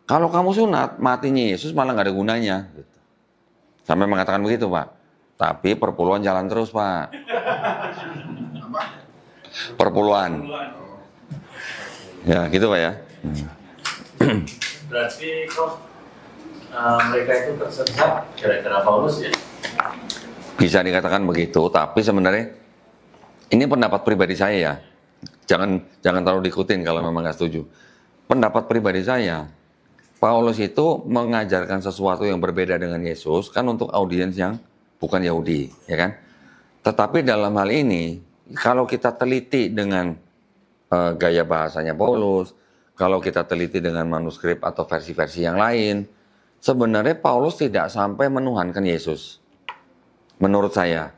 Kalau kamu sunat, matinya Yesus malah nggak ada gunanya. Gitu. Sampai mengatakan begitu, Pak. Tapi perpuluhan jalan terus, Pak. Perpuluhan. Ya, gitu, Pak ya. Berarti kok mereka itu tersesat gara-gara Paulus ya? Bisa dikatakan begitu, tapi sebenarnya ini pendapat pribadi saya ya. Jangan terlalu diikutin kalau memang nggak setuju. Pendapat pribadi saya, Paulus itu mengajarkan sesuatu yang berbeda dengan Yesus kan untuk audiens yang bukan Yahudi, ya kan? Tetapi dalam hal ini, kalau kita teliti dengan gaya bahasanya Paulus, kalau kita teliti dengan manuskrip atau versi-versi yang lain, sebenarnya Paulus tidak sampai menuhankan Yesus. Menurut saya,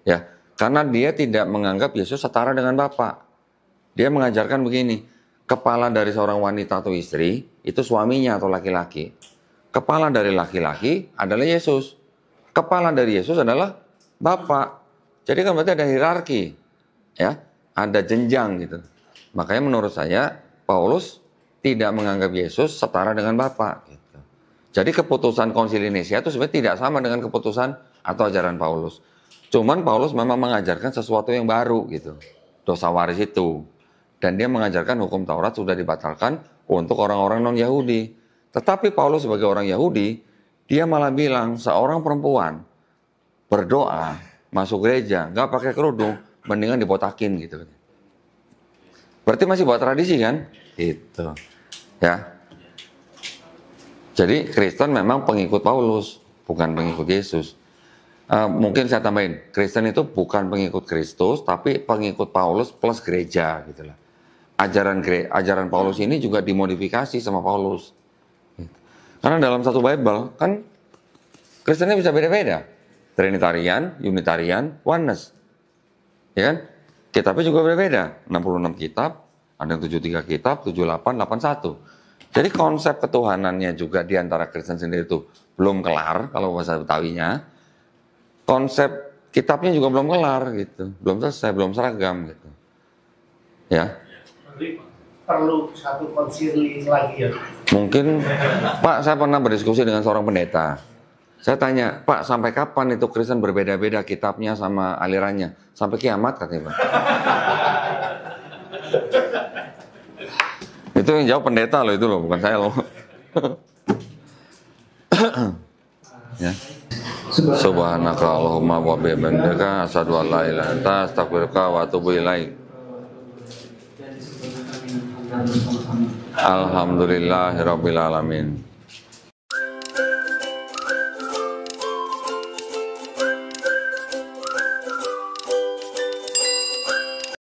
ya, karena dia tidak menganggap Yesus setara dengan Bapa. Dia mengajarkan begini, kepala dari seorang wanita atau istri itu suaminya atau laki-laki. Kepala dari laki-laki adalah Yesus. Kepala dari Yesus adalah Bapa. Jadi kan berarti ada hierarki, ya, ada jenjang gitu. Makanya menurut saya Paulus tidak menganggap Yesus setara dengan Bapa. Gitu. Jadi keputusan Konsili Nisia itu sebenarnya tidak sama dengan keputusan atau ajaran Paulus. Cuman Paulus memang mengajarkan sesuatu yang baru gitu, dosa waris itu. Dan dia mengajarkan hukum Taurat sudah dibatalkan untuk orang-orang non-Yahudi. Tetapi Paulus sebagai orang Yahudi, dia malah bilang seorang perempuan berdoa, masuk gereja, nggak pakai kerudung, mendingan dibotakin gitu. Berarti masih buat tradisi kan? Gitu. Ya. Jadi Kristen memang pengikut Paulus, bukan pengikut Yesus. Mungkin saya tambahin, Kristen itu bukan pengikut Kristus, tapi pengikut Paulus plus gereja gitu lah. Ajaran Paulus ini juga dimodifikasi sama Paulus. Karena dalam satu Bible kan Kristennya bisa beda-beda. Trinitarian, Unitarian, Oneness. Ya kan? Kitabnya juga beda-beda. 66 kitab, ada yang 73 kitab, 78, 81. Jadi konsep ketuhanannya juga di antara Kristen sendiri itu belum kelar kalau bahasa Betawinya. Konsep kitabnya juga belum kelar gitu. Belum selesai, belum seragam gitu. Ya. Perlu satu konsili lagi ya? Mungkin, Pak, saya pernah berdiskusi dengan seorang pendeta. Saya tanya, Pak, sampai kapan itu Kristen berbeda-beda kitabnya sama alirannya? Sampai kiamat katanya, Pak. Itu yang jawab pendeta loh, itu loh, bukan saya loh. Ya. Subhanaka Allahumma wa bihamdika asyhadu an la ilaha illa anta astaghfiruka wa atubu ilaik. Alhamdulillahirabbil alamin.